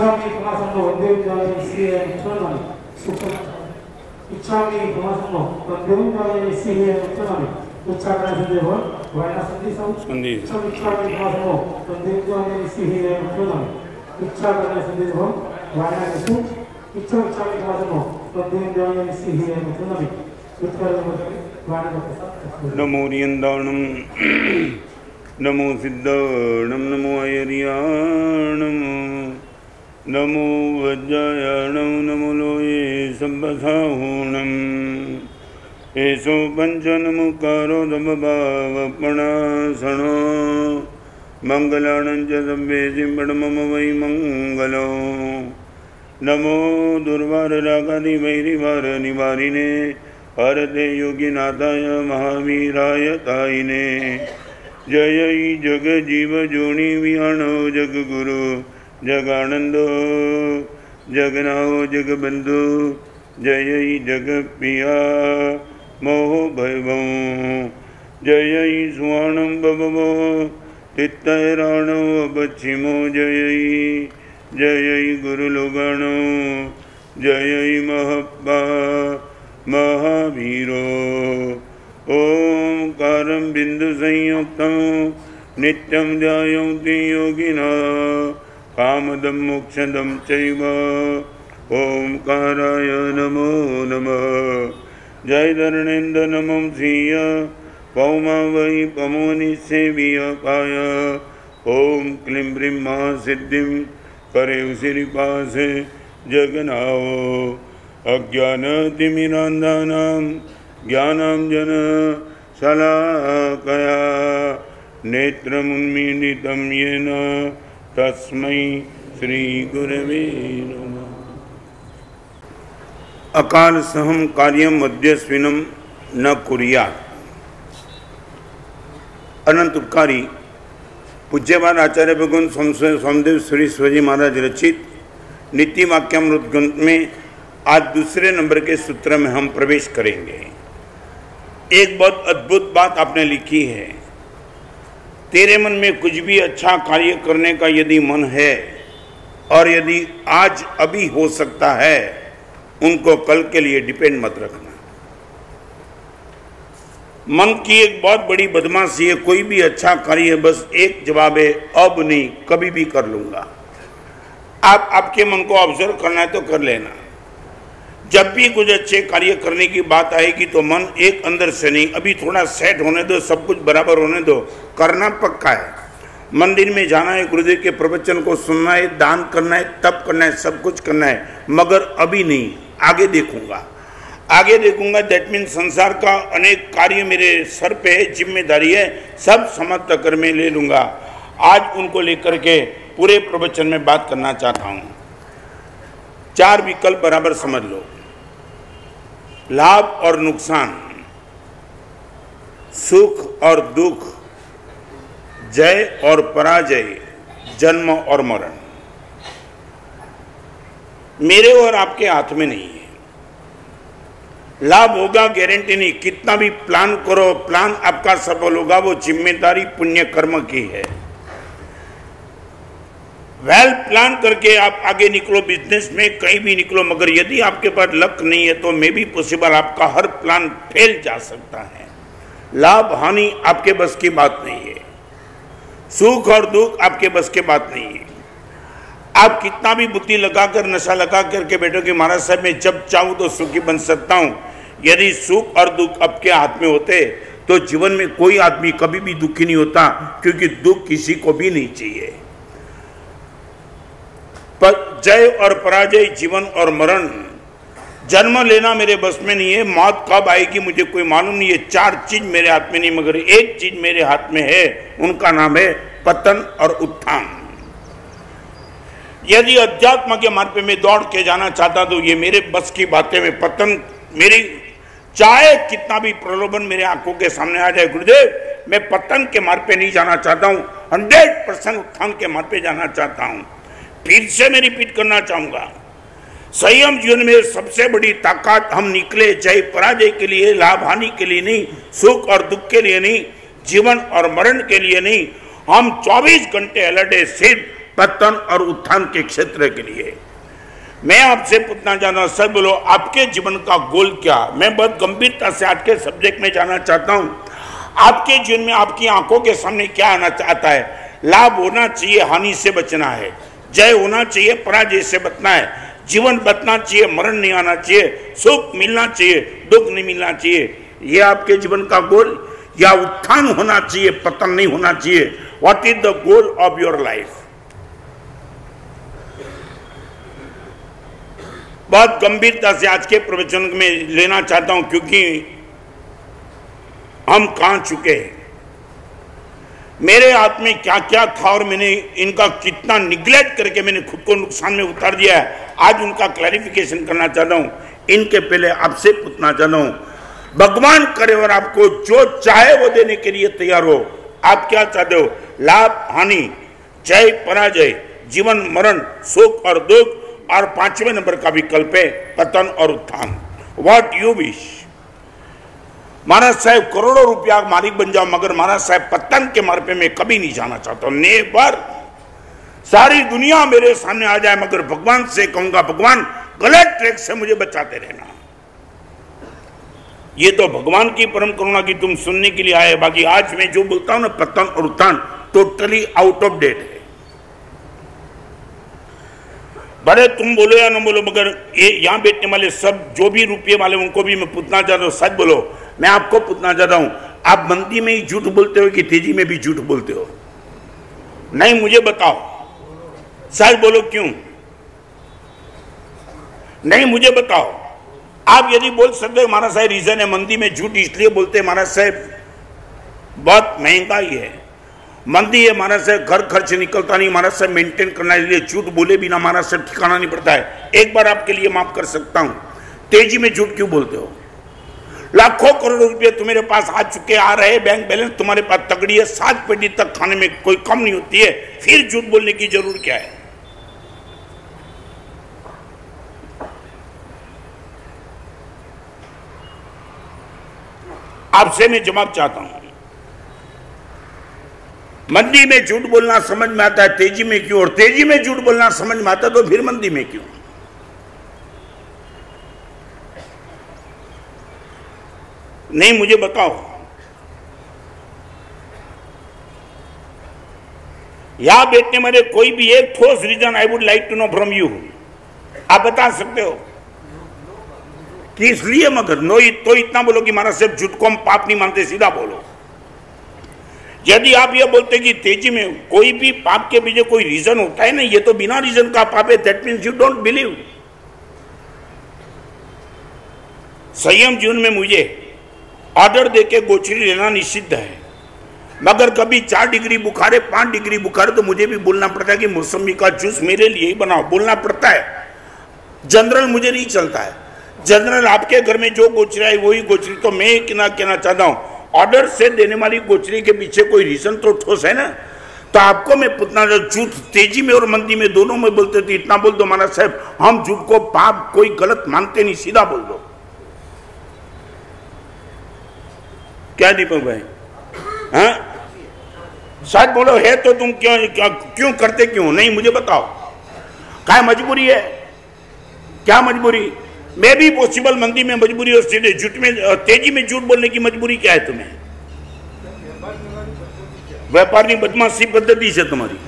इच्छामि पुनः वंदे श्री इच्छामि पुनः वंदे श्री उच्चारण संदेह वायना संधि इच्छामि पुनः वंदे श्री उच्चारण संदेह वायना इच्छामि पुनः वंदे श्री नमो रियंदाणम नमो सिद्धाणम नमो अयरियाणम नमो वज्रायाणम नमो लोये संबधाहुणम एसो पंचनमुकारो दमभावपणासनो मंगलाणं च सभ्ये सिंबडमम वै मंगलो नमो दुर्वार रागादि वैरिवार निवारिणे हरते योगीनाथाय महावीराय तायिने जय जग जीव जोनि विहाणो जग गुरु जगानंदो जगनाओ जग बंधु जय जग पिया मोह भैभव जय सुवाणं बभवो तित्तैराणो पश्चिमो जय गुरुलोगाणो जय महब्बा महावीरो ओंकारं बिंदु संयुक्तं नित्यं ध्यायन्ति योगिनः कामदं मोक्षदं चैव ओंकाराय नमो नमः जय धरणेन्द्र नमः श्रिय पौमा वै पमोनि सेवियकाय ओम क्लीं ब्रीं महासिद्धिं करे उसिरिपासे जगनाओ अज्ञानतिमिरान्धानां ज्ञानाञ्जन शलाकया नेत्रमुन्मीलितं येन तस्मै श्री गुरवे नमः। अकाल सहम कार्यम मध्यस्विनम न कुर्यात्। अनंत उपकारी पूज्यपाद आचार्य भगवान सोमदेव श्री शिवाजी महाराज रचित नीति वाक्यामृत ग्रंथ में आज दूसरे नंबर के सूत्र में हम प्रवेश करेंगे। एक बहुत अद्भुत बात आपने लिखी है, तेरे मन में कुछ भी अच्छा कार्य करने का यदि मन है और यदि आज अभी हो सकता है, उनको कल के लिए डिपेंड मत रखना। मन की एक बहुत बड़ी बदमाशी है, कोई भी अच्छा कार्य बस एक जवाब है, अब नहीं, कभी भी कर लूंगा। आप आपके मन को ऑब्जर्व करना है तो कर लेना। जब भी कुछ अच्छे कार्य करने की बात आएगी तो मन एक अंदर से नहीं, अभी थोड़ा सेट होने दो, सब कुछ बराबर होने दो, करना पक्का है। मंदिर में जाना है, गुरुदेव के प्रवचन को सुनना है, दान करना है, तप करना है, सब कुछ करना है, मगर अभी नहीं, आगे देखूंगा, आगे देखूंगा। दैट मीन संसार का अनेक कार्य मेरे सर पे है, जिम्मेदारी है, सब समाप्त कर मैं ले लूंगा। आज उनको लेकर के पूरे प्रवचन में बात करना चाहता हूं। 4 विकल्प बराबर समझ लो। लाभ और नुकसान, सुख और दुख, जय और पराजय, जन्म और मरण, मेरे और आपके हाथ में नहीं है। लाभ होगा गारंटी नहीं, कितना भी प्लान करो, प्लान आपका सफल होगा, वो जिम्मेदारी पुण्य कर्म की है। वेल प्लान करके आप आगे निकलो, बिजनेस में कहीं भी निकलो, मगर यदि आपके पास लक नहीं है तो मे भी पॉसिबल आपका हर प्लान फेल जा सकता है। लाभ हानि आपके बस की बात नहीं है, सुख और दुख आपके बस की बात नहीं है। आप कितना भी बुद्धि लगाकर, नशा लगा करके बैठो कि महाराज साहब मैं जब चाहूं तो सुखी बन सकता हूं, यदि सुख और दुख आपके हाथ में होते तो जीवन में कोई आदमी कभी भी दुखी नहीं होता, क्योंकि दुख किसी को भी नहीं चाहिए। पर जय और पराजय, जीवन और मरण, जन्म लेना मेरे बस में नहीं है, मौत कब आएगी मुझे कोई मालूम नहीं है। 4 चीज मेरे हाथ में नहीं, मगर एक चीज मेरे हाथ में है, उनका नाम है पतन और उत्थान। यदि अध्यात्म के मार्ग पे मैं दौड़ के जाना चाहता तो ये मेरे बस की बातें में पतन, मेरी चाहे कितना भी प्रलोभन मेरे आंखों के सामने आ जाए, गुरुदेव मैं पतन के मार्ग पे नहीं जाना चाहता हूं, 100% उत्थान के मार्ग पे जाना चाहता हूं। फिर से मैं रिपीट करना चाहूंगा, संयम जीवन में सबसे बड़ी ताकत हम निकले जय पराजय के लिए, लाभ हानि के लिए नहीं, सुख और दुख के लिए नहीं, जीवन और मरण के लिए नहीं। हम 24 घंटे अलर्ट है, सिर्फ पतन और उत्थान के क्षेत्र के लिए। मैं आपसे पूछना चाहता हूं, सर बोलो आपके जीवन का गोल क्या? मैं बहुत गंभीरता से आज के सब्जेक्ट में जाना चाहता हूं। आपके जीवन में आपकी आंखों के सामने क्या आना चाहता है? लाभ होना चाहिए, हानि से बचना है, जय होना चाहिए, पराजय से बचना है, जीवन बचना चाहिए, मरण नहीं आना चाहिए, सुख मिलना चाहिए, दुख नहीं मिलना चाहिए, ये आपके जीवन का गोल? या उत्थान होना चाहिए, पतन नहीं होना चाहिए? What is the goal of your life? बहुत गंभीरता से आज के प्रवचन में लेना चाहता हूं, क्योंकि हम कहां चुके हैं, मेरे हाथ में क्या क्या था और मैंने इनका कितना निग्लेक्ट करके मैंने खुद को नुकसान में उतार दिया है, आज उनका क्लैरिफिकेशन करना चाहता हूं। इनके पहले आपसे पूछना चाहता हूं, भगवान करे और आपको जो चाहे वो देने के लिए तैयार हो, आप क्या चाहते हो? लाभ हानि, जय पराजय, जीवन मरण, सुख और दुख, और 5वें नंबर का विकल्प है पतन और उत्थान। What you wish? महाराज साहब करोड़ों रुपया मालिक बन जाओ, मगर महाराज साहब पतन के मार्ग पे मैं कभी नहीं जाना चाहता हूं। नेवर। सारी दुनिया मेरे सामने आ जाए, मगर भगवान से कहूंगा भगवान गलत ट्रैक से मुझे बचाते रहना। ये तो भगवान की परम करुणा की तुम सुनने के लिए आए, बाकी आज मैं जो बोलता हूं ना पतन और उत्थान टोटली आउट ऑफ डेट है। बड़े तुम बोलो या ना बोलो, मगर ये यहां बैठने वाले सब जो भी रुपये वाले उनको भी मैं पूछना चाहता हूं, सच बोलो। मैं आपको पूछना चाहता हूं, आप मंदी में ही झूठ बोलते हो कि तेजी में भी झूठ बोलते हो? नहीं, मुझे बताओ, सच बोलो, क्यों नहीं मुझे बताओ। आप यदि बोल सकते हो महाराज साहब रीजन है मंदी में झूठ इसलिए बोलते हैं, महाराज साहब बहुत महंगाई है, मंदी है, महाराज साहब घर खर्च निकलता नहीं, महाराज साहब मेंटेन करना, इसलिए झूठ बोले बिना महाराज साहब ठिकाना नहीं पड़ता है। एक बार आपके लिए माफ कर सकता हूं, तेजी में झूठ क्यों बोलते हो? लाखों करोड़ों रुपए तुम्हारे पास आ चुके, आ रहे, बैंक बैलेंस तुम्हारे पास तगड़ी है, 7 पेटी तक खाने में कोई कम नहीं होती है, फिर झूठ बोलने की जरूरत क्या है? आपसे मैं जवाब चाहता हूं। मंदी में झूठ बोलना समझ में आता है, तेजी में क्यों? और तेजी में झूठ बोलना समझ में आता तो फिर मंदी में क्यों? नहीं, मुझे बताओ। यहां बैठने वाले कोई भी एक ठोस reason I would like to know from you, आप बता सकते हो कि इसलिए? मगर नो तो इतना बोलो कि महाराज साहब झूठ को हम पाप नहीं मानते, सीधा बोलो। यदि आप ये बोलते कि तेजी में कोई भी पाप के पीछे कोई रीजन होता है ना, ये तो बिना रीजन का पाप है, that means you don't believe. संयम जीवन में मुझे ऑर्डर देके गोचरी लेना निषिद्ध है, मगर कभी 4 डिग्री बुखार है, 5 डिग्री बुखार है, तो मुझे भी बोलना पड़ता है कि मौसमी का जूस मेरे लिए ही बनाओ, बोलना पड़ता है। जनरल मुझे नहीं चलता है, जनरल आपके घर में जो गोचरी आई वही गोचरी। तो मैं कहना चाहता हूं, ऑर्डर से देने वाली गोचरी के पीछे कोई रीजन तो ठोस है ना। तो आपको मैं पूछना, झूठ तेजी में और मंदी में दोनों में बोलते थे, इतना बोल दो महाराज साहब हम झूठ को पाप कोई गलत मानते नहीं, सीधा बोल दो। क्या दीपक भाई? हाँ सच बोलो, है तो तुम क्यों करते क्यों नहीं? मुझे बताओ, क्या मजबूरी है? क्या मजबूरी? मैं भी पॉसिबल मंदी में मजबूरी और झूठ में तेजी में झूठ बोलने की मजबूरी क्या है तुम्हें? व्यापार की बदमाशी पद्धति से तुम्हारी,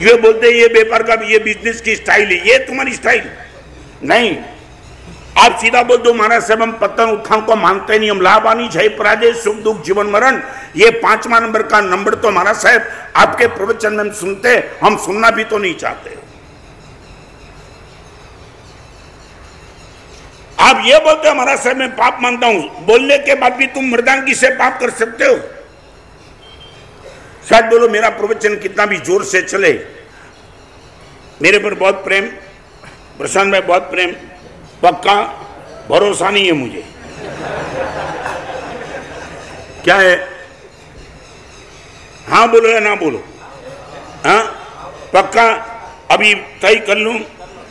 ये बोलते ये व्यापार का ये बिजनेस की स्टाइल है, ये तुम्हारी स्टाइल नहीं। आप सीधा बोल दो महाराज साहब हम पतन उत्थान को मानते नहीं, हम लाभ हानि जय पराजय सुख दुख जीवन मरण, ये 5वां नंबर का नंबर तो महाराज साहब आपके प्रवचन में हम सुनते, हम सुनना भी तो नहीं चाहते। आप ये बोलते हो महाराज साहब मैं पाप मानता हूं, बोलने के बाद भी तुम मर्दानगी से पाप कर सकते हो? सच बोलो, मेरा प्रवचन कितना भी जोर से चले, मेरे पर बहुत प्रेम, प्रशांत भाई बहुत प्रेम, पक्का भरोसा नहीं है मुझे। क्या है? हाँ बोलो या ना बोलो? हाँ पक्का अभी तय कर लूं?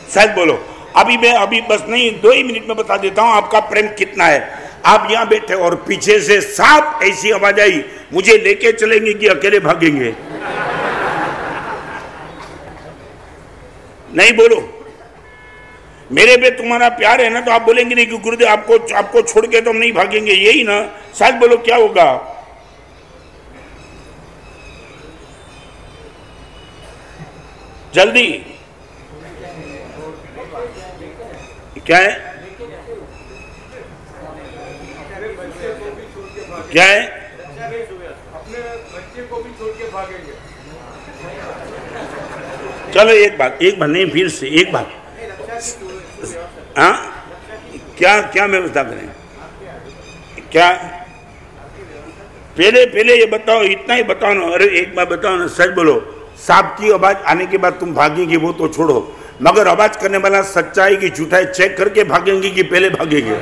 सच बोलो। अभी बस नहीं 2 ही मिनट में बता देता हूं आपका प्रेम कितना है। आप यहां बैठे और पीछे से साफ ऐसी आवाज आई, मुझे लेके चलेंगे कि अकेले भागेंगे? नहीं बोलो, मेरे पे तुम्हारा प्यार है ना, तो आप बोलेंगे नहीं कि गुरुदेव आपको छोड़ के तो हम नहीं भागेंगे, यही ना? सच बोलो, क्या होगा? जल्दी। क्या है? क्या है? अपने बच्चे को भी छोड़ के भागेंगे। चलो एक बात नहीं, फिर से एक बात। हाँ, क्या व्यवस्था करें? क्या पहले ये बताओ, इतना ही बताओ ना। अरे एक बार बताओ ना, सच बोलो। सांप की आवाज आने के बाद तुम भागेंगे वो तो छोड़ो, मगर आवाज करने वाला सच्चाई की झूठाई चेक करके भागेंगे कि पहले भागेंगे?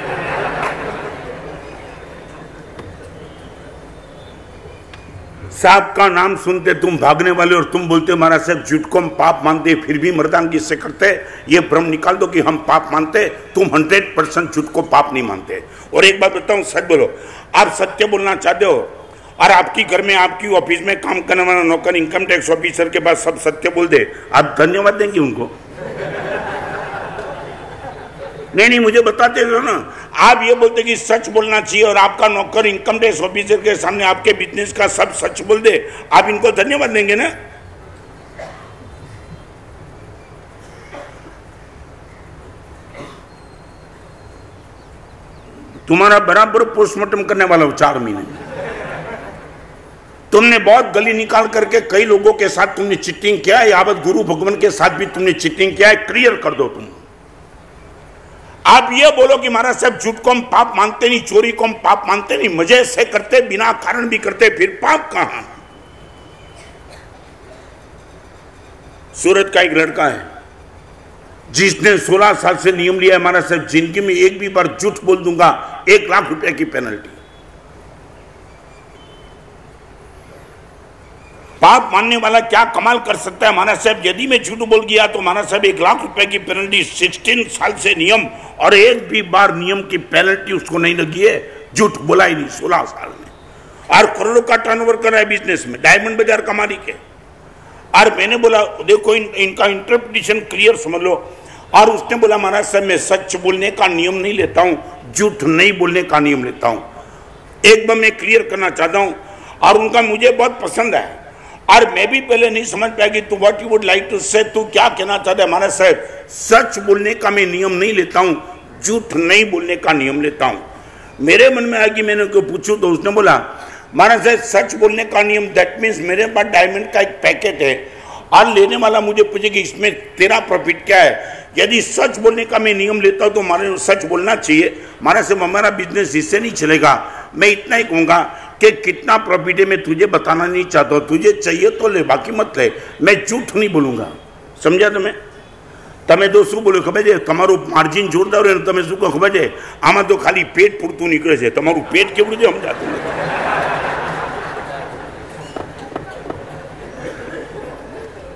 सांप का नाम सुनते तुम भागने वाले, और तुम बोलते महाराज साहब झूठ को हम पाप मानते, फिर भी मर्दानगी से करते। ये भ्रम निकाल दो कि हम पाप मानते, तुम 100% झूठ को पाप नहीं मानते। और एक बात बताऊं, सच बोलो, आप सत्य बोलना चाहते हो और आपकी घर में, आपकी ऑफिस में काम करने वाला नौकर इनकम टैक्स ऑफिसर के पास सब सत्य बोल दे, आप धन्यवाद देंगे उनको? नहीं, मुझे बताते हो ना। आप ये बोलते कि सच बोलना चाहिए और आपका नौकर इनकम टैक्स ऑफिसर के सामने आपके बिजनेस का सब सच बोल दे, आप इनको धन्यवाद देंगे ना? तुम्हारा बराबर पोस्टमार्टम करने वाला हो 4 महीने। तुमने बहुत गली निकाल करके कई लोगों के साथ तुमने चीटिंग किया है, यावत गुरु भगवान के साथ भी तुमने चीटिंग किया है, क्लियर कर दो तुम। आप ये बोलो कि महाराज साहब झूठ को हम पाप मानते नहीं, चोरी को हम पाप मानते नहीं, मजे से करते, बिना कारण भी करते, फिर पाप कहां? सूरत का एक लड़का है जिसने 16 साल से नियम लिया है, महाराज साहब जिंदगी में एक भी बार झूठ बोल दूंगा 1 लाख रुपए की पेनल्टी। पाप मानने वाला क्या कमाल कर सकता है महाराज साहब? यदि मैं झूठ बोल गया तो महाराज साहब 1 लाख रुपए की पेनल्टी, 16 साल से नियम, और एक भी बार नियम की पेनल्टी उसको नहीं लगी है, झूठ बोला ही नहीं 16 साल में, और करोड़ों का टर्नओवर कर रहा है बिजनेस में, डायमंड बाजार का मालिक है। और मैंने बोला देखो इनका इंटरप्रिटेशन क्लियर समझ लो, और उसने बोला महाराज साहब मैं सच बोलने का नियम नहीं लेता हूं, झूठ नहीं बोलने का नियम लेता हूं। एक बार मैं क्लियर करना चाहता हूं, और उनका मुझे बहुत पसंद है, और मैं भी पहले नहीं समझ पाया कि तू what you would like to say, तू क्या कहना चाहता है? महाराज साहब सच बोलने का मैं नियम नहीं लेता हूं, झूठ नहीं बोलने का नियम लेता हूं। मेरे मन में आया कि मैंने उसको पूछूं, तो उसने बोला महाराज साहब सच बोलने का नियम दैट मीन्स मेरे पास डायमंड का एक पैकेट है, और लेने वाला मुझे पूछे कि इसमें तेरा प्रॉफिट क्या है? यदि सच बोलने का मैं नियम लेता हूं तो हमारे सच बोलना चाहिए। महाराज साहब हमारा बिजनेस इससे नहीं चलेगा। मैं इतना ही कहूंगा कि कितना प्रॉफिट है मैं तुझे बताना नहीं चाहता, तुझे चाहिए तो ले, बाकी मत ले, मैं झूठ नहीं बोलूंगा। समझा તમે તો શું બોલ્યો ખબર છે? તમારું માર્જિન જોરદાર હોય ને તમે શું કહો ખબર છે? આમાં તો ખાલી પેટ પૂરતું નીકળે છે, તમારું પેટ કેવડું છે સમજાતું નથી।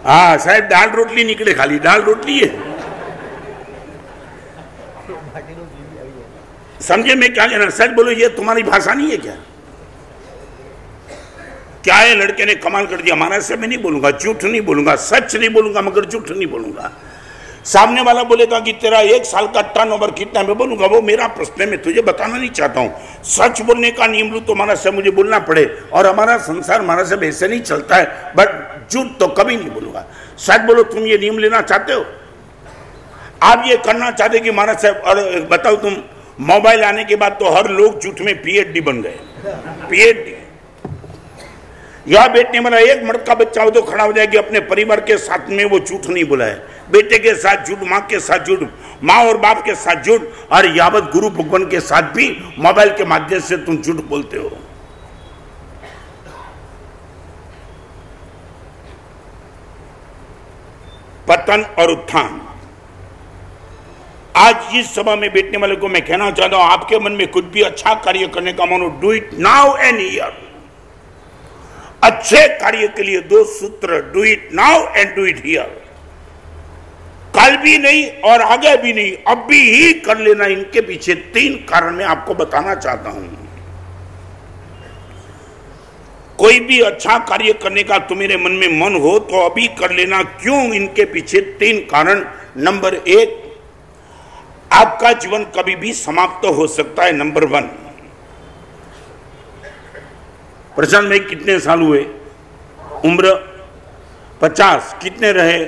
હા સાહેબ દાળ રોટલી નીકળે, ખાલી દાળ રોટલી है। समझे मैं क्या कहना? सच बोलो, ये तुम्हारी भाषा नहीं है क्या? क्या है? लड़के ने कमाल कर दिया। महाराज से मैं नहीं बोलूंगा, झूठ नहीं बोलूंगा, सच नहीं बोलूंगा, मगर झूठ नहीं बोलूंगा। सामने वाला बोलेगा कि तेरा 1 साल का टर्नओवर कितना, मैं बोलूंगा वो मेरा प्रश्न है, मैं तुझे बताना नहीं चाहता हूं। सच बोलने का नियम लूं तो महाराज से मुझे बोलना पड़े, और हमारा संसार महाराज से ऐसे नहीं चलता है, बट झूठ तो कभी नहीं बोलूंगा। सच बोलो, तुम ये नियम लेना चाहते हो? आप ये करना चाहते कि महाराज साहब, और बताओ तुम मोबाइल आने के बाद तो हर लोग झूठ में PhD बन गए, PhD। यहां बैठने वाला एक मर्द का बच्चा हो तो खड़ा हो जाएगी अपने परिवार के साथ में, वो झूठ नहीं बोला है। बेटे के साथ झूठ, माँ के साथ झूठ, माँ और बाप के साथ झूठ, और यावत गुरु भगवान के साथ भी मोबाइल के माध्यम से तुम झूठ बोलते हो। पतन और उत्थान। आज इस सभा में बैठने वाले को मैं कहना चाहता हूं, आपके मन में कुछ भी अच्छा कार्य करने का मन हो, do it now and here. अच्छे कार्य के लिए 2 सूत्र, do it now and do it here. कल भी नहीं और आगे भी नहीं, अभी ही कर लेना। इनके पीछे 3 कारण मैं आपको बताना चाहता हूं। कोई भी अच्छा कार्य करने का तुम्हारे मन में मन हो तो अभी कर लेना। क्यों? इनके पीछे 3 कारण। नंबर 1, आपका जीवन कभी भी समाप्त हो सकता है। नंबर 1, प्रशांत भाई कितने साल हुए? उम्र 50, कितने रहे?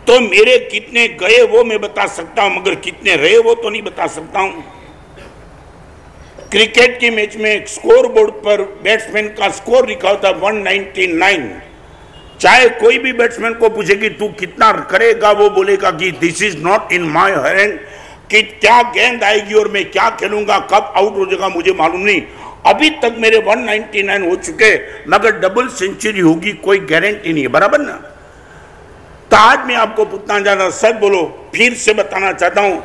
तो मेरे कितने गए वो मैं बता सकता हूं, मगर कितने रहे वो तो नहीं बता सकता हूं। क्रिकेट के मैच में स्कोर बोर्ड पर बैट्समैन का स्कोर लिखा होता 199। चाहे कोई भी बैट्समैन को पूछे कि तू कितना करेगा, वो बोलेगा कि this is not in my hand, कि क्या गेंद आएगी और मैं क्या खेलूंगा, कब आउट हो जाएगा मुझे मालूम नहीं। अभी तक मेरे 199 हो चुके, मगर डबल सेंचुरी होगी कोई गारंटी नहीं है, बराबर ना। तो आज मैं आपको पूछना चाहता हूं, सच बोलो, फिर से बताना चाहता हूं,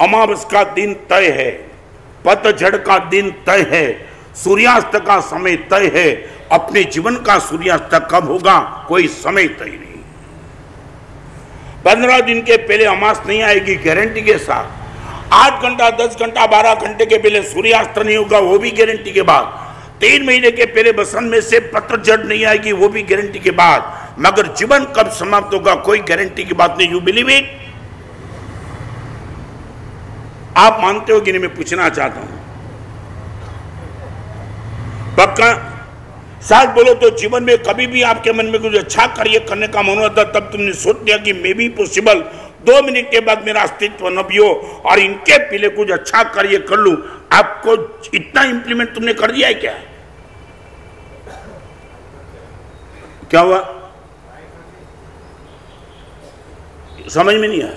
अमावस का दिन तय है, पतझड़ का दिन तय है, सूर्यास्त का समय तय है। अपने जीवन का सूर्यास्त कब होगा कोई समय तय नहीं। 15 दिन के पहले अमावस नहीं आएगी गारंटी के साथ। 8 घंटा 10 घंटा 12 घंटे के पहले सूर्यास्त नहीं होगा, वो भी गारंटी के बाद। 3 महीने के पहले बसंत में से पतझड़ नहीं आएगी, वो भी गारंटी के बाद। मगर जीवन कब समाप्त होगा कोई गारंटी की बात नहीं। You believe it? आप मानते हो कि नहीं? मैं पूछना चाहता हूं, पक्का साथ बोलो तो। जीवन में कभी भी आपके मन में कुछ अच्छा कार्य करने का मन होता, तब तुमने सोच लिया कि मे बी पॉसिबल 2 मिनट के बाद मेरा अस्तित्व न भी हो और इनके पहले कुछ अच्छा कार्य कर लूं। आपको इतना इंप्लीमेंट तुमने कर दिया है क्या? क्या हुआ? समझ में नहीं आया?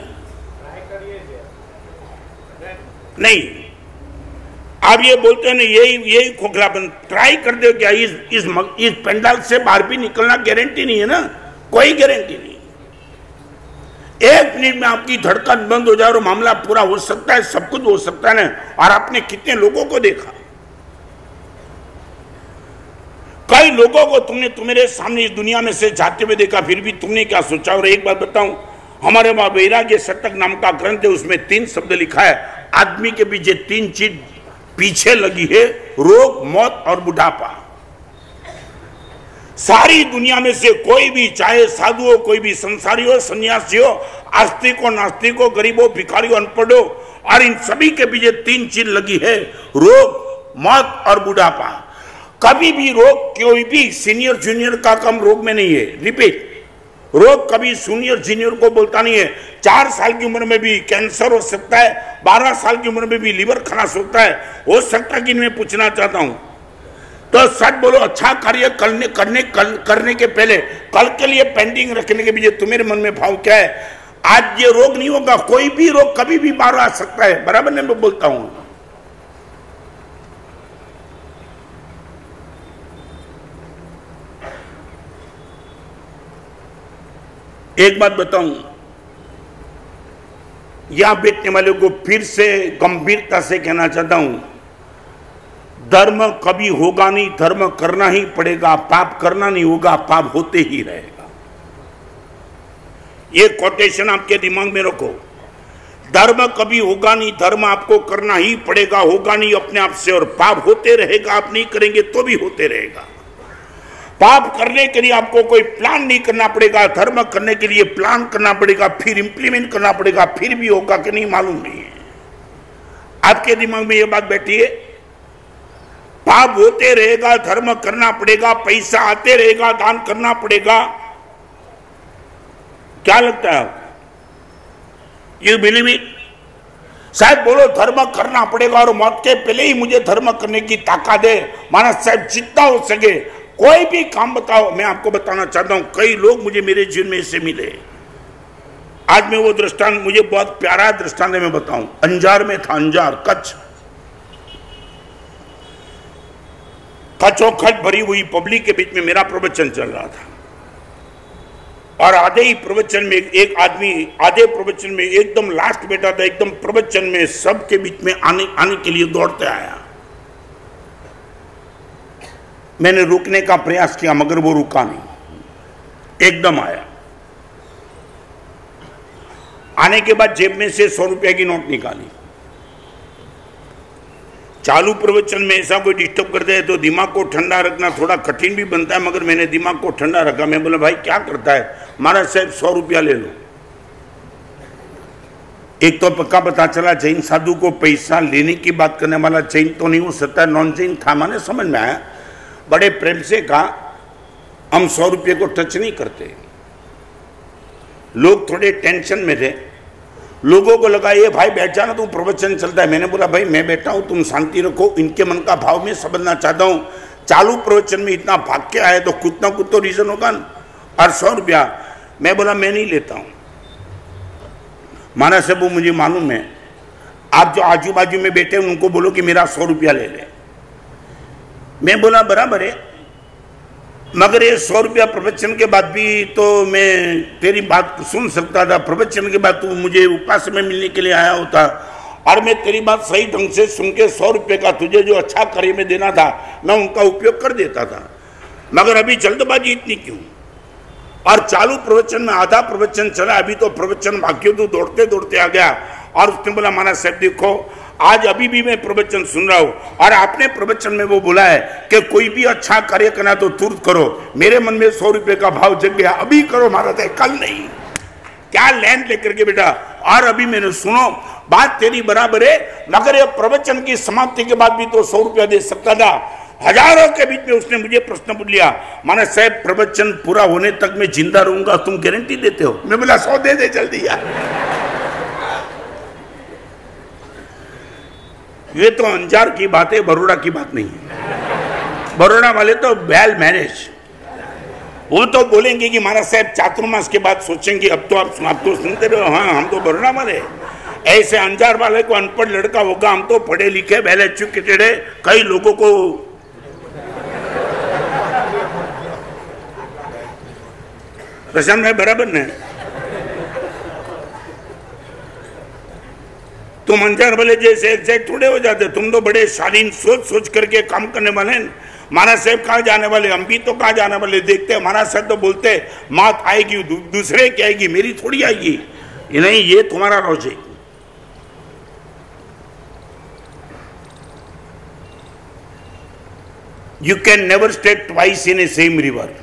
नहीं, आप ये बोलते हैं ना, यही खोखलापन। ट्राई कर दो क्या? इस पंडाल से बाहर भी निकलना गारंटी नहीं है ना, कोई गारंटी नहीं। 1 मिनट में आपकी धड़कन बंद हो जाए और मामला पूरा हो सकता है, सब कुछ हो सकता है ना। और आपने कितने लोगों को देखा, कई लोगों को तुमने तुम्हारे सामने इस दुनिया में से जाते हुए देखा, फिर भी तुमने क्या सोचा? और एक बात बताऊं, हमारे वहां वैराग्य शतक नाम का ग्रंथ है, उसमें 3 शब्द लिखा है। आदमी के पीछे 3 चीज पीछे लगी है, रोग, मौत और बुढ़ापा। सारी दुनिया में से कोई भी, चाहे साधु हो, कोई भी संसारी हो, सन्यासी हो, आस्तिक हो, नास्तिक हो, गरीब हो, भिखारी हो, अनपढ़ हो, और इन सभी के पीछे 3 चीज लगी है, रोग, मौत और बुढ़ापा। कभी भी रोग कोई भी सीनियर जूनियर का कम रोग में नहीं है। रिपीट, रोग कभी जूनियर जीनियर को बोलता नहीं है। 4 साल की उम्र में भी कैंसर हो सकता है, 12 साल की उम्र में भी लीवर खराश होता है, हो सकता है कि मैं पूछना चाहता हूं। तो सच बोलो, अच्छा कार्य करने के पहले कल के लिए पेंडिंग रखने के पीछे तुम्हारे मन में भाव क्या है? आज ये रोग नहीं होगा, कोई भी रोग कभी भी बाहर आ सकता है, बराबर नहीं मैं बोलता हूं। एक बात बताऊं, यहां बैठने वाले को फिर से गंभीरता से कहना चाहता हूं, धर्म कभी होगा नहीं, धर्म करना ही पड़ेगा। पाप करना नहीं होगा, पाप होते ही रहेगा। ये कोटेशन आपके दिमाग में रखो। धर्म कभी होगा नहीं, धर्म आपको करना ही पड़ेगा, होगा नहीं अपने आप से, और पाप होते रहेगा। आप नहीं करेंगे तो भी होते रहेगा। पाप करने के लिए आपको कोई प्लान नहीं करना पड़ेगा, धर्म करने के लिए प्लान करना पड़ेगा, फिर इंप्लीमेंट करना पड़ेगा, फिर भी होगा कि नहीं मालूम नहीं है। आपके दिमाग में यह बात बैठी है, पाप होते रहेगा, धर्म करना पड़ेगा, पैसा आते रहेगा, दान करना पड़ेगा। क्या लगता है आपको? You believe it? शायद बोलो धर्म करना पड़ेगा और मौत के पहले ही मुझे धर्म करने की ताकत है। महाराज साहब, जितना हो सके कोई भी काम बताओ। मैं आपको बताना चाहता हूं, कई लोग मुझे मेरे जीवन में ऐसे मिले। आज मैं वो दृष्टांत, मुझे बहुत प्यारा दृष्टांत मैं बताऊं। अंजार में था, अंजार, कच्छ। खचोखच भरी हुई पब्लिक के बीच में मेरा प्रवचन चल रहा था, और आधे ही प्रवचन में एक आदमी, आधे प्रवचन में एकदम लास्ट बैठा था, एकदम प्रवचन में सबके बीच में आने के लिए दौड़ते आया। मैंने रुकने का प्रयास किया, मगर वो रुका नहीं, एकदम आया। आने के बाद जेब में से 100 रुपया की नोट निकाली। चालू प्रवचन में ऐसा कोई डिस्टर्ब करते हैं तो दिमाग को ठंडा रखना थोड़ा कठिन भी बनता है, मगर मैंने दिमाग को ठंडा रखा। मैं बोला भाई क्या करता है, महाराज साहब 100 रुपया ले लो। एक तो पक्का पता चला जैन साधु को पैसा लेने की बात करने वाला जैन तो नहीं हो सकता, नॉन जैन था। मैंने समझ में आया, बड़े प्रेम से कहा हम 100 रुपये को टच नहीं करते। लोग थोड़े टेंशन में थे, लोगों को लगा ये भाई बैठ जाना, तुम प्रवचन चलता है। मैंने बोला भाई मैं बैठा हूं, तुम शांति रखो, इनके मन का भाव में समझना चाहता हूं। चालू प्रवचन में इतना भाग के आए तो कुछ ना कुछ तो रीजन होगा। और 100 रुपया मैं बोला मैं नहीं लेता हूं। महाराज साहब वो मुझे मालूम है, आप जो आजू बाजू में बैठे उनको बोलो कि मेरा 100 रुपया ले ले। मैं बोला बराबर है, मगर ये 100 रुपया प्रवचन के बाद भी तो मैं तेरी बात सुन सकता था। प्रवचन के बाद तू मुझे उपास में मिलने के लिए आया होता और मैं तेरी बात सही ढंग से सुन के 100 रुपये का तुझे जो अच्छा कार्य में देना था मैं उनका उपयोग कर देता था। मगर अभी जल्दबाजी इतनी क्यों? और चालू प्रवचन में आधा प्रवचन चला, अभी तो प्रवचन बाकी तू दौड़ते दौड़ते आ गया। और उसने बोला महाराज साहब देखो आज अभी भी मैं प्रवचन सुन रहा हूं और आपने प्रवचन में वो बोला है कि कोई भी अच्छा कार्य करना तो तुरंत करो। मेरे मन में 100 रुपये का भाव जग गया, अभी करो महाराज, कल नहीं। क्या लैंड लेकर के बेटा, और अभी मैंने सुनो बात तेरी बराबर है, मगर ये प्रवचन की समाप्ति के बाद भी तो 100 रुपया दे सकता था। हजारों के बीच में उसने मुझे प्रश्न पूछ लिया, महाराज साहब प्रवचन पूरा होने तक मैं जिंदा रहूंगा, तुम गारंटी देते हो? मैं बोला 100 दे दे जल्दी यार। ये तो अंजार की बात है, बरोड़ा की बात नहीं है। बरोड़ा वाले तो वेल मैनेज, वो तो बोलेंगे कि महाराज साहब चातुर्मास के बाद सोचेंगे। अब तो आप तो सुनते रहो, हाँ हम तो बरोड़ा वाले। ऐसे अंजार वाले को अनपढ़ लड़का होगा, हम तो पढ़े लिखे वेल एजुकेटेड है। कई लोगों को प्रशांत भाई बराबर ने, तुम अंजार वाले जैसे एग्जैक्ट थोड़े हो जाते, तुम तो बड़े शालीन सोच सोच करके काम करने वाले हैं। महाराज साहब कहाँ जाने वाले, हम भी तो कहाँ जाने वाले देखते हैं। महाराज साहब तो बोलते मात आएगी दूसरे की आएगी, मेरी थोड़ी आएगी। नहीं, ये तुम्हारा logic. You can never stay twice in A same river.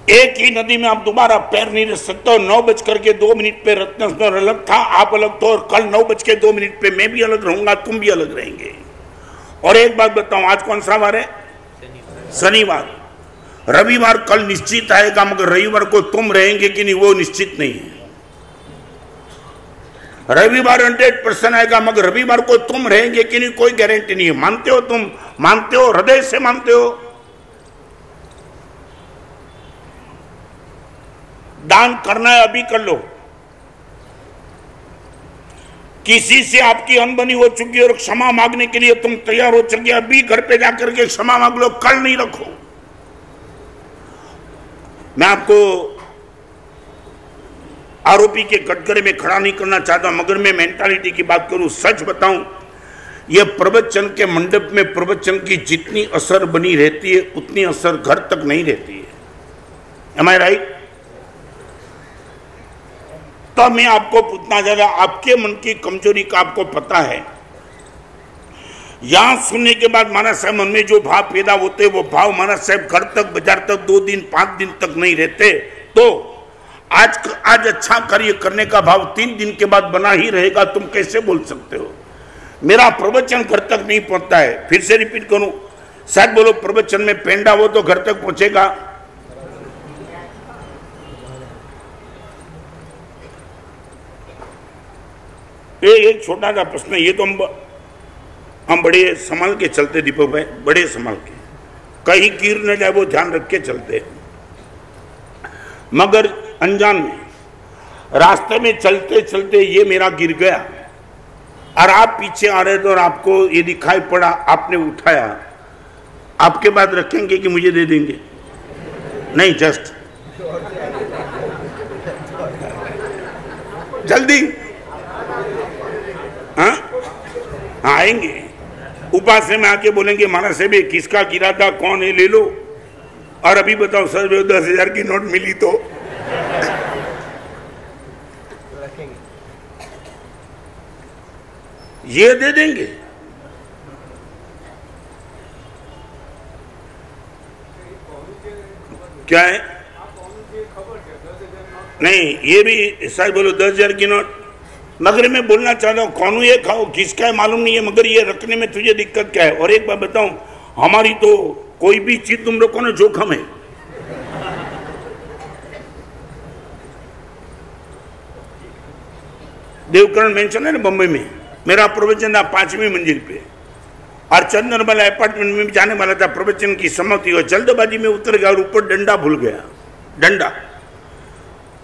एक ही नदी में आप दोबारा पैर नहीं रख सकते हो। 9:02 पे रत्नेश्वर अलग था, आप अलग तो, और कल 9:02 पे मैं भी अलग रहूंगा, तुम भी अलग रहेंगे। और एक बात बताऊं, आज कौन सा वार है? शनिवार। रविवार कल निश्चित आएगा, मगर रविवार को तुम रहेंगे कि नहीं वो निश्चित नहीं है। रविवार 100% आएगा, मगर रविवार को तुम रहेंगे कि नहीं कोई गारंटी नहीं है। मानते हो? तुम मानते हो? हृदय से मानते हो? दान करना है अभी कर लो। किसी से आपकी अनबनी हो चुकी है और क्षमा मांगने के लिए तुम तैयार हो चुके, अभी घर पे जाकर के क्षमा मांग लो, कल नहीं रखो। मैं आपको आरोपी के कटघरे में खड़ा नहीं करना चाहता, मगर मैं मेंटालिटी की बात करूं, सच बताऊं, यह प्रवचन के मंडप में प्रवचन की जितनी असर बनी रहती है उतनी असर घर तक नहीं रहती है। एम आई राइट? तो मैं आपको पूछना चाह रहा, आपके मन की कमजोरी का आपको पता है। यहां सुनने के बाद महाराज साहब मन में जो भाव पैदा होते, वो भाव महाराज साहब घर तक, बाजार तक 2 दिन 5 दिन तक नहीं रहते। तो आज अच्छा कार्य करने का भाव 3 दिन के बाद बना ही रहेगा, तुम कैसे बोल सकते हो? मेरा प्रवचन घर तक नहीं पहुंचता है। फिर से रिपीट करूं, शायद बोलो प्रवचन में पेंडा हो तो घर तक पहुंचेगा। एक छोटा सा प्रश्न, ये तो हम बड़े संभाल के चलते, दीपक भाई बड़े संभाल के, कहीं गिर न जाए वो ध्यान रख के चलते। मगर अनजान में रास्ते में चलते चलते ये मेरा गिर गया और आप पीछे आ रहे थे और आपको ये दिखाई पड़ा, आपने उठाया, आपके बाद रखेंगे कि मुझे दे देंगे? नहीं, जस्ट जल्दी हाँ आएंगे। उपास में आके बोलेंगे महाराज साहब किसका गिरा था, कौन है, ले लो। और अभी बताओ सर 10,000 की नोट मिली तो ये दे देंगे। क्या है? नहीं, ये भी शायद बोलो 10,000 की नोट। मगर मैं बोलना चाहता हूँ, कौन ये खाओ किसका है मालूम नहीं है, मगर ये रखने में तुझे दिक्कत क्या है? और एक बात बताऊं, हमारी तो कोई भी चीज तुम रखो ना जोखम है। देवकरण मेंशन है ना बम्बई में, मेरा प्रवचन था 5वीं मंजिल पे, और चंदन वाला अपार्टमेंट में भी जाने वाला था। प्रवचन की समाप्ति और जल्दबाजी में उतर गया और ऊपर डंडा भूल गया, डंडा।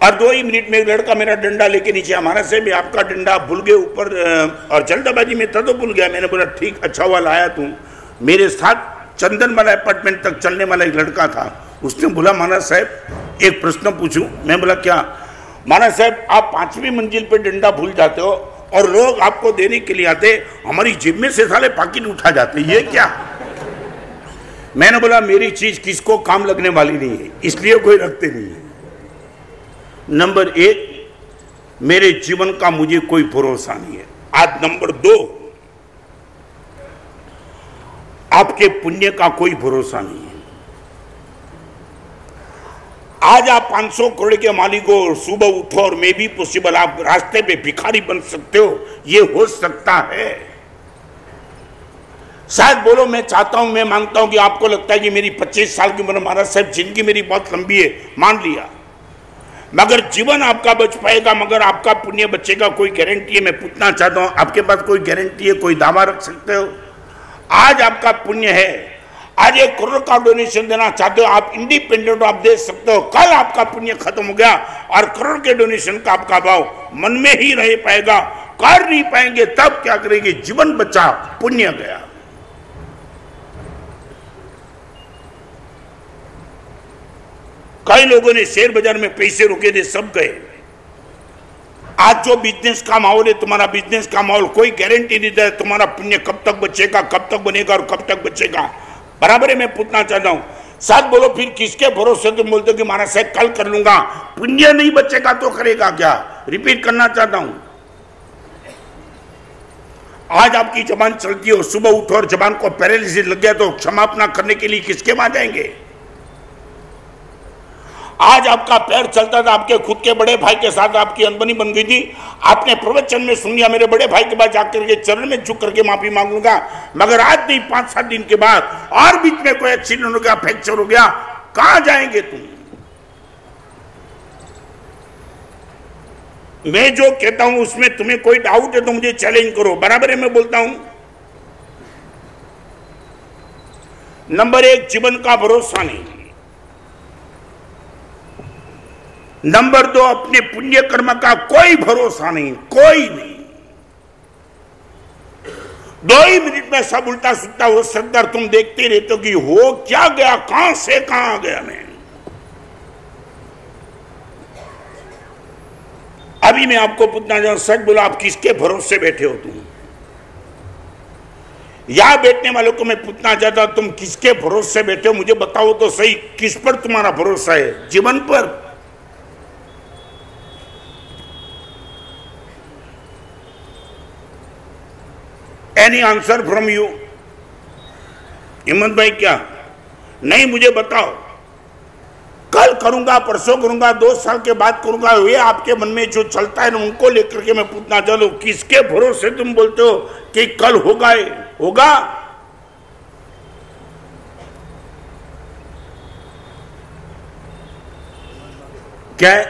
और 2 ही मिनट में एक लड़का मेरा डंडा लेके नीचे, हमारा से भी आपका डंडा भूल गए ऊपर, और जल्दबाजी में था तो भूल गया। मैंने बोला ठीक, अच्छा हुआ लाया तू। मेरे साथ चंदन वाला अपार्टमेंट तक चलने वाला एक लड़का था, उसने बोला महाराज साहब एक प्रश्न पूछूं? मैं बोला क्या? महाराज साहब आप 5वीं मंजिल पे डंडा भूल जाते हो और लोग आपको देने के लिए आते, हमारी जेब में से साले पाकिट उठा जाते, ये क्या? मैंने बोला मेरी चीज किसको काम लगने वाली नहीं है, इसलिए कोई रखते नहीं है। नंबर 1, मेरे जीवन का मुझे कोई भरोसा नहीं है। आज नंबर 2, आपके पुण्य का कोई भरोसा नहीं है। आज आप 500 करोड़ के मालिक हो, सुबह उठो और मैं भी पॉसिबल आप रास्ते पे भिखारी बन सकते हो, ये हो सकता है। शायद बोलो मैं चाहता हूं, मैं मांगता हूं कि आपको लगता है कि मेरी 25 साल की उम्र, महाराज साहब जिंदगी मेरी बहुत लंबी है, मान लिया, मगर जीवन आपका बच पाएगा, मगर आपका पुण्य बचेगा कोई गारंटी है? मैं पूछना चाहता हूं, आपके पास कोई गारंटी है? कोई दावा रख सकते हो? आज आपका पुण्य है, आज 1 करोड़ का डोनेशन देना चाहते हो, आप इंडिपेंडेंट आप दे सकते हो। कल आपका पुण्य खत्म हो गया और करोड़ के डोनेशन का आपका भाव मन में ही रह पाएगा, कर नहीं पाएंगे, तब क्या करेंगे? जीवन बचा, पुण्य गया। कई लोगों ने शेयर बाजार में पैसे रोके थे, सब गए। आज जो बिजनेस का माहौल है, तुम्हारा बिजनेस का माहौल कोई गारंटी नहीं देता तुम्हारा पुण्य कब तक बचेगा, कब तक बनेगा और कब तक बचेगा। बराबर है, मैं पूछना चाहता हूं, साथ बोलो फिर किसके भरोसे तुम बोलते हो कि महाराज साहब कल कर लूंगा? पुण्य नहीं बचेगा तो करेगा क्या? रिपीट करना चाहता हूं, आज आपकी जबान चलती हो, सुबह उठो और जबान को पैरालिसिस लग गया तो क्षमापना करने के लिए किसके वहां जाएंगे? आज आपका पैर चलता था, आपके खुद के बड़े भाई के साथ आपकी अनबनी बन गई थी, आपने प्रवचन में सुन लिया मेरे बड़े भाई के पास जाकर के चरण में झुक करके माफी मांग लूंगा, मगर आज नहीं 5-7 दिन के बाद और बीच में कोई एक्सीडेंट हो गया, फ्रैक्चर हो गया, कहां जाएंगे तुम? मैं जो कहता हूं उसमें तुम्हें कोई डाउट है तो मुझे चैलेंज करो, बराबर है मैं बोलता हूं। नंबर 1, जीवन का भरोसा नहीं। नंबर 2, अपने पुण्य कर्म का कोई भरोसा नहीं, कोई नहीं। 2 ही मिनट में सब उल्टा सुल्टा हो सकता, तुम देखते रहते हो कि हो क्या गया, कहां से कहां आ गया मैं। अभी मैं आपको पूछना चाहूं, सच बोलो आप किसके भरोसे बैठे हो? तुम यहां बैठने वालों को मैं पूछना चाहता हूं, तुम किसके भरोसे बैठे हो? मुझे बताओ तो सही, किस पर तुम्हारा भरोसा है? जीवन पर? Any answer from you? हिम्मत भाई क्या? नहीं, मुझे बताओ। कल करूंगा, परसों करूंगा, 2 साल के बाद करूंगा, ये आपके मन में जो चलता है ना उनको लेकर के मैं पूछना चाहता हूं, किसके भरोसे तुम बोलते हो कि कल होगा? होगा क्या है?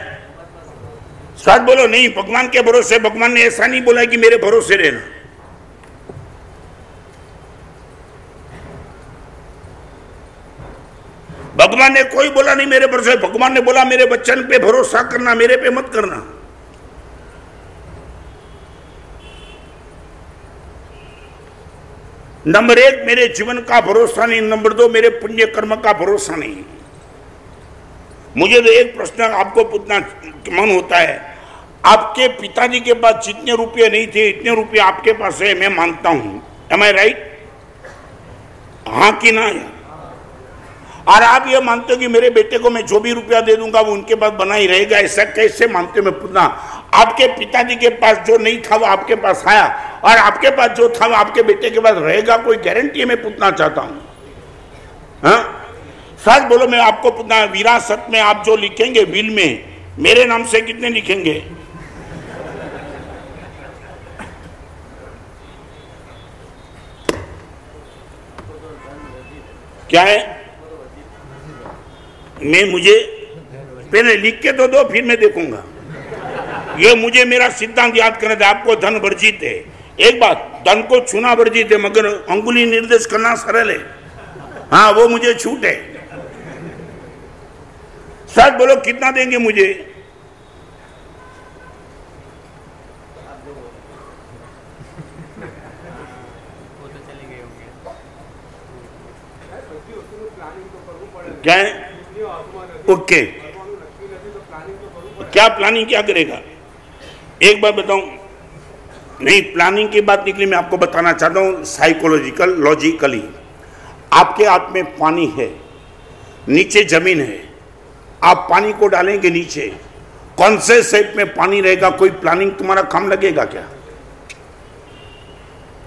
सच बोलो। नहीं, भगवान के भरोसे। भगवान ने ऐसा नहीं बोला कि मेरे भरोसे रहना। भगवान ने कोई बोला नहीं मेरे भरोसे, भगवान ने बोला मेरे वचन पे भरोसा करना, मेरे पे मत करना। नंबर 1, मेरे जीवन का भरोसा नहीं। नंबर 2, मेरे पुण्य कर्म का भरोसा नहीं। मुझे तो एक प्रश्न आपको पूछना मन होता है, आपके पिताजी के पास जितने रुपये नहीं थे इतने रुपये आपके पास है, मैं मानता हूं। एम आई राइट? हाँ कि ना? और आप ये मानते हो कि मेरे बेटे को मैं जो भी रुपया दे दूंगा वो उनके पास बना ही रहेगा, ऐसा कैसे मानते हो? मैं पूछना, आपके पिताजी के पास जो नहीं था वो आपके पास आया और आपके पास जो था आपके बेटे के पास रहेगा, कोई गारंटी मैं पूछना चाहता हूं। हाँ, सच बोलो, मैं आपको पूछना, विरासत में आप जो लिखेंगे विल में, मेरे नाम से कितने लिखेंगे? क्या है? मुझे पहले लिख के तो दो, फिर मैं देखूंगा। ये मुझे मेरा सिद्धांत याद करने दे। आपको धन वर्जित है, एक बात, धन को छूना वर्जित है, मगर अंगुली निर्देश करना सरल है। हाँ, वो मुझे छूट है। सच बोलो, कितना देंगे मुझे? क्या है? ओके, क्या प्लानिंग क्या करेगा? एक बात बताऊं, नहीं प्लानिंग की बात निकली, मैं आपको बताना चाहता हूं साइकोलॉजिकल, लॉजिकली। आपके हाथ में पानी है, नीचे जमीन है, आप पानी को डालेंगे नीचे, कौन से शेप में पानी रहेगा, कोई प्लानिंग तुम्हारा काम लगेगा क्या?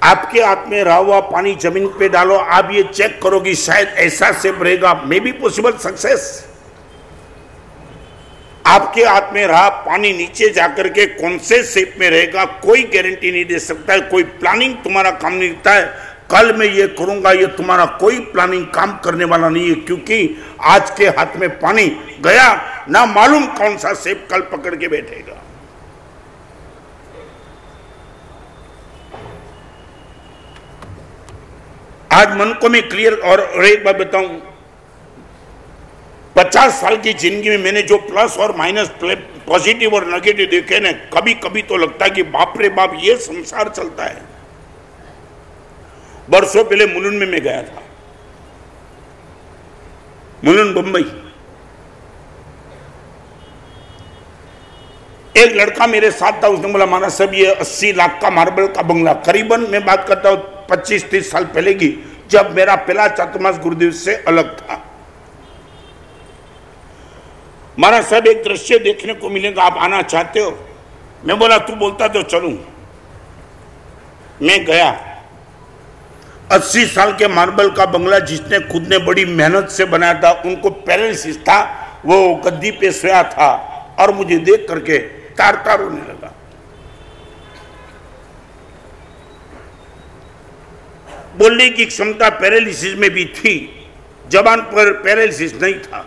आपके हाथ में रहा हुआ पानी जमीन पे डालो, आप ये चेक करोगे शायद ऐसा शेप रहेगा, मे बी पॉसिबल सक्सेस। आपके हाथ में रहा पानी नीचे जाकर के कौन से शेप में रहेगा, कोई गारंटी नहीं दे सकता है, कोई प्लानिंग तुम्हारा काम नहीं करता है। कल मैं ये करूंगा, ये तुम्हारा कोई प्लानिंग काम करने वाला नहीं है, क्योंकि आज के हाथ में पानी गया, ना मालूम कौन सा शेप कल पकड़ के बैठेगा। आज मन को मैं क्लियर, और एक बात बताऊं, 50 साल की जिंदगी में मैंने जो प्लस और माइनस, पॉजिटिव और नेगेटिव देखे ना, कभी कभी तो लगता है कि बाप रे बाप, ये संसार चलता है। बरसों पहले मुलुंड में मैं गया था, मुलुंड बंबई। एक लड़का मेरे साथ था, उसने बोला महाराज साहब ये 80 लाख का मार्बल का बंगला, करीबन मैं बात करता हूं 25-30 साल पहले की, जब मेरा पहला चातुर्मास गुरुदेव से अलग था। महाराज साहब एक दृश्य देखने को मिलेगा, आप आना चाहते हो? मैं बोला तू बोलता तो चलूं। मैं गया, 80 साल के मार्बल का बंगला, जिसने खुद ने बड़ी मेहनत से बनाया था, उनको पैरालिसिस था, वो गद्दी पे सोया था और मुझे देख करके तार तार होने लगा। बोलने की क्षमता पैरालिसिस में भी थी, जबान पर पैरालिसिस नहीं था।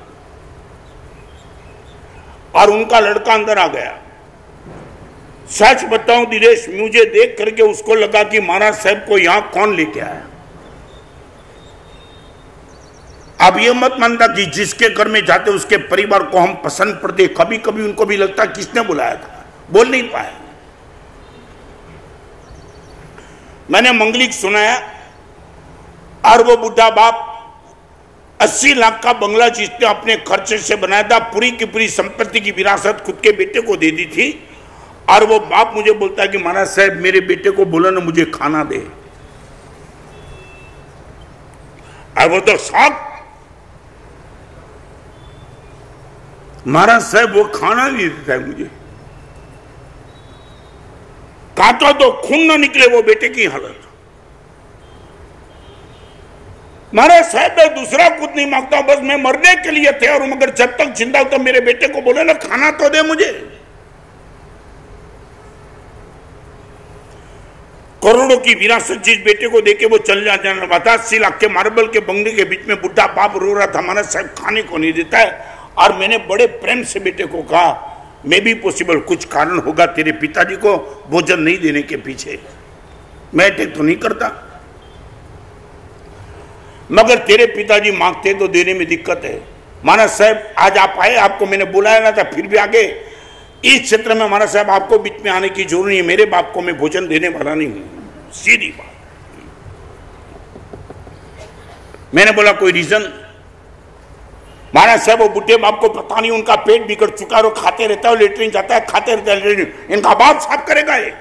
और उनका लड़का अंदर आ गया। सच बताऊं दिनेश, मुझे देख करके उसको लगा कि महाराज साहब को यहां कौन लेके आया। अब ये मत मानता कि जिसके घर में जाते उसके परिवार को हम पसंद पड़ते, कभी कभी उनको भी लगता किसने बुलाया था, बोल नहीं पाया। मैंने मंगलिक सुनाया, और वो बुढ़ा बाप 80 लाख का बंगला जिसने अपने खर्चे से बनाया था, पूरी की पूरी संपत्ति की विरासत खुद के बेटे को दे दी थी। और वो बाप मुझे बोलता है कि महाराज साहब मेरे बेटे को बोलो ना मुझे खाना दे। और वो तो शौक, महाराज साहब वो खाना नहीं देता है मुझे, काटा तो खून ना निकले वो बेटे की हालत। महाराज साहब मैं दूसरा कुछ नहीं मांगता, बस मैं मरने के लिए तैयार हूं, मगर जब तक जिंदा हूं तो मेरे बेटे को बोले ना खाना तो दे मुझे। करोड़ों की विरासत जिस बेटे को देके वो चल जाता है, 80 लाख के मार्बल के बंगले के बीच में बुढ़ा बाप रो रहा था, महाराज साहब खाने को नहीं देता है। और मैंने बड़े प्रेम से बेटे को कहा, मैं भी पॉसिबल कुछ कारण होगा तेरे पिताजी को भोजन नहीं देने के पीछे, मैं अटैक तो नहीं करता, मगर तेरे पिताजी मांगते तो देने में दिक्कत है। महाराज साहब आज आप आए, आपको मैंने बुलाया ना था, फिर भी आगे इस क्षेत्र में महाराज साहब आपको बीच में आने की जरूरत नहीं है, मेरे बाप को मैं भोजन देने वाला नहीं हूं, सीधी बात। मैंने बोला कोई रीजन? महाराज साहब वो बुढ़े बाप को पता नहीं, उनका पेट बिगड़ चुका है, वो खाते रहता है, लेटरिन जाता है, खाते रहता है, इनका बाप साफ करेगा ये?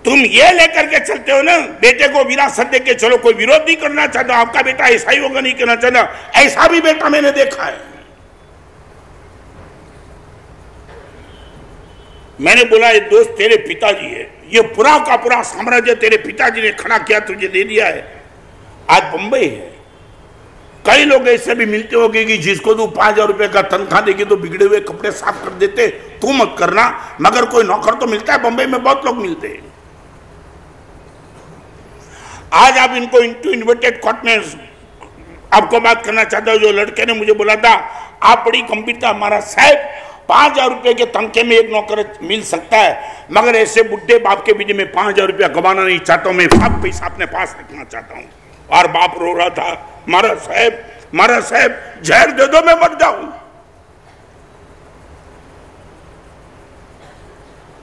तुम ये लेकर के चलते हो ना, बेटे को विरासत दे के चलो, कोई विरोध नहीं करना चाहता, आपका बेटा ऐसा ही होगा नहीं करना चाहता, ऐसा भी बेटा मैंने देखा है। मैंने बोला ये दोस्त तेरे पिताजी है, ये पूरा का पूरा साम्राज्य तेरे पिताजी ने खड़ा किया, तुझे दे दिया है। आज बंबई है, कई लोग ऐसे भी मिलते होंगे कि जिसको तू 5,000 रुपए का तनख्वाह देगी तो बिगड़े हुए कपड़े साफ कर देते, तू मत करना, मगर कोई नौकर तो मिलता है। बंबई में बहुत लोग मिलते हैं। आज आप इनको इन्वर्टेड कोर्ट में आपको बात करना चाहता हूं। जो लड़के ने मुझे बोला था आप बड़ी गंभीर था, हमारा साहब 5,000 रुपए के तनखे में एक नौकर मिल सकता है, मगर ऐसे बुढ़े बाप के बीच में 5,000 रुपया गवाना नहीं चाहता हूं, मैं सब पैसा अपने पास रखना चाहता हूं। और बाप रो रहा था, मारा साहब जहर दे दो, मैं मर जाऊं।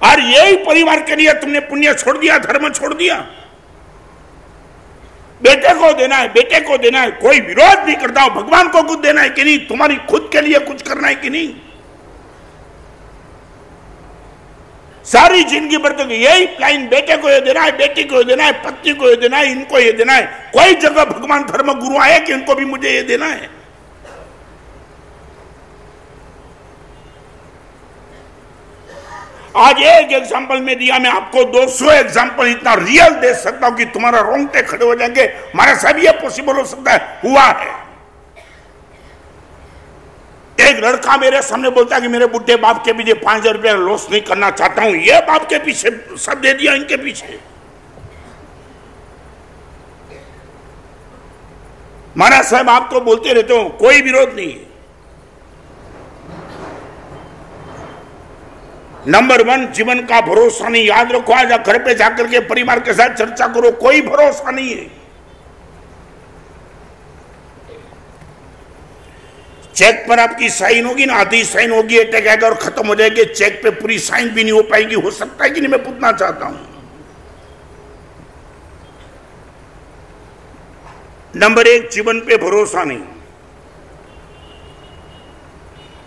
और यही परिवार के लिए तुमने पुण्य छोड़ दिया, धर्म छोड़ दिया। बेटे को देना है, बेटे को देना है, कोई विरोध नहीं करता। भगवान को कुछ देना है कि नहीं, तुम्हारी खुद के लिए कुछ करना है कि नहीं। सारी जिंदगी भर तक यही प्लान, बेटे को ये देना है, बेटी को ये देना है, पत्नी को ये देना है, इनको ये देना है। कोई जगह भगवान धर्म गुरु आए कि इनको भी मुझे ये देना है। आज एक एग्जांपल में दिया, मैं आपको 200 एग्जांपल इतना रियल दे सकता हूं कि तुम्हारा रोंगटे खड़े हो जाएंगे। हमारा सब ये पॉसिबल हो सकता है, हुआ है। एक लड़का मेरे सामने बोलता है कि मेरे बुढ़े बाप के पीछे 5,000 रुपया लॉस नहीं करना चाहता हूं, ये बाप के पीछे सब दे दिया, इनके पीछे। महाराज साहब आप तो बोलते रहते हो, कोई विरोध नहीं है। नंबर 1 जीवन का भरोसा नहीं। याद रखो, आज घर पे जाकर के परिवार के साथ चर्चा करो, कोई भरोसा नहीं है। चेक पर आपकी साइन होगी ना, आधी साइन होगी, अटैक आएगा और खत्म हो जाएगी। चेक पे पूरी साइन भी नहीं हो पाएगी। हो सकता है कि नहीं, मैं पूछना चाहता हूं। नंबर 1 जीवन पे भरोसा नहीं।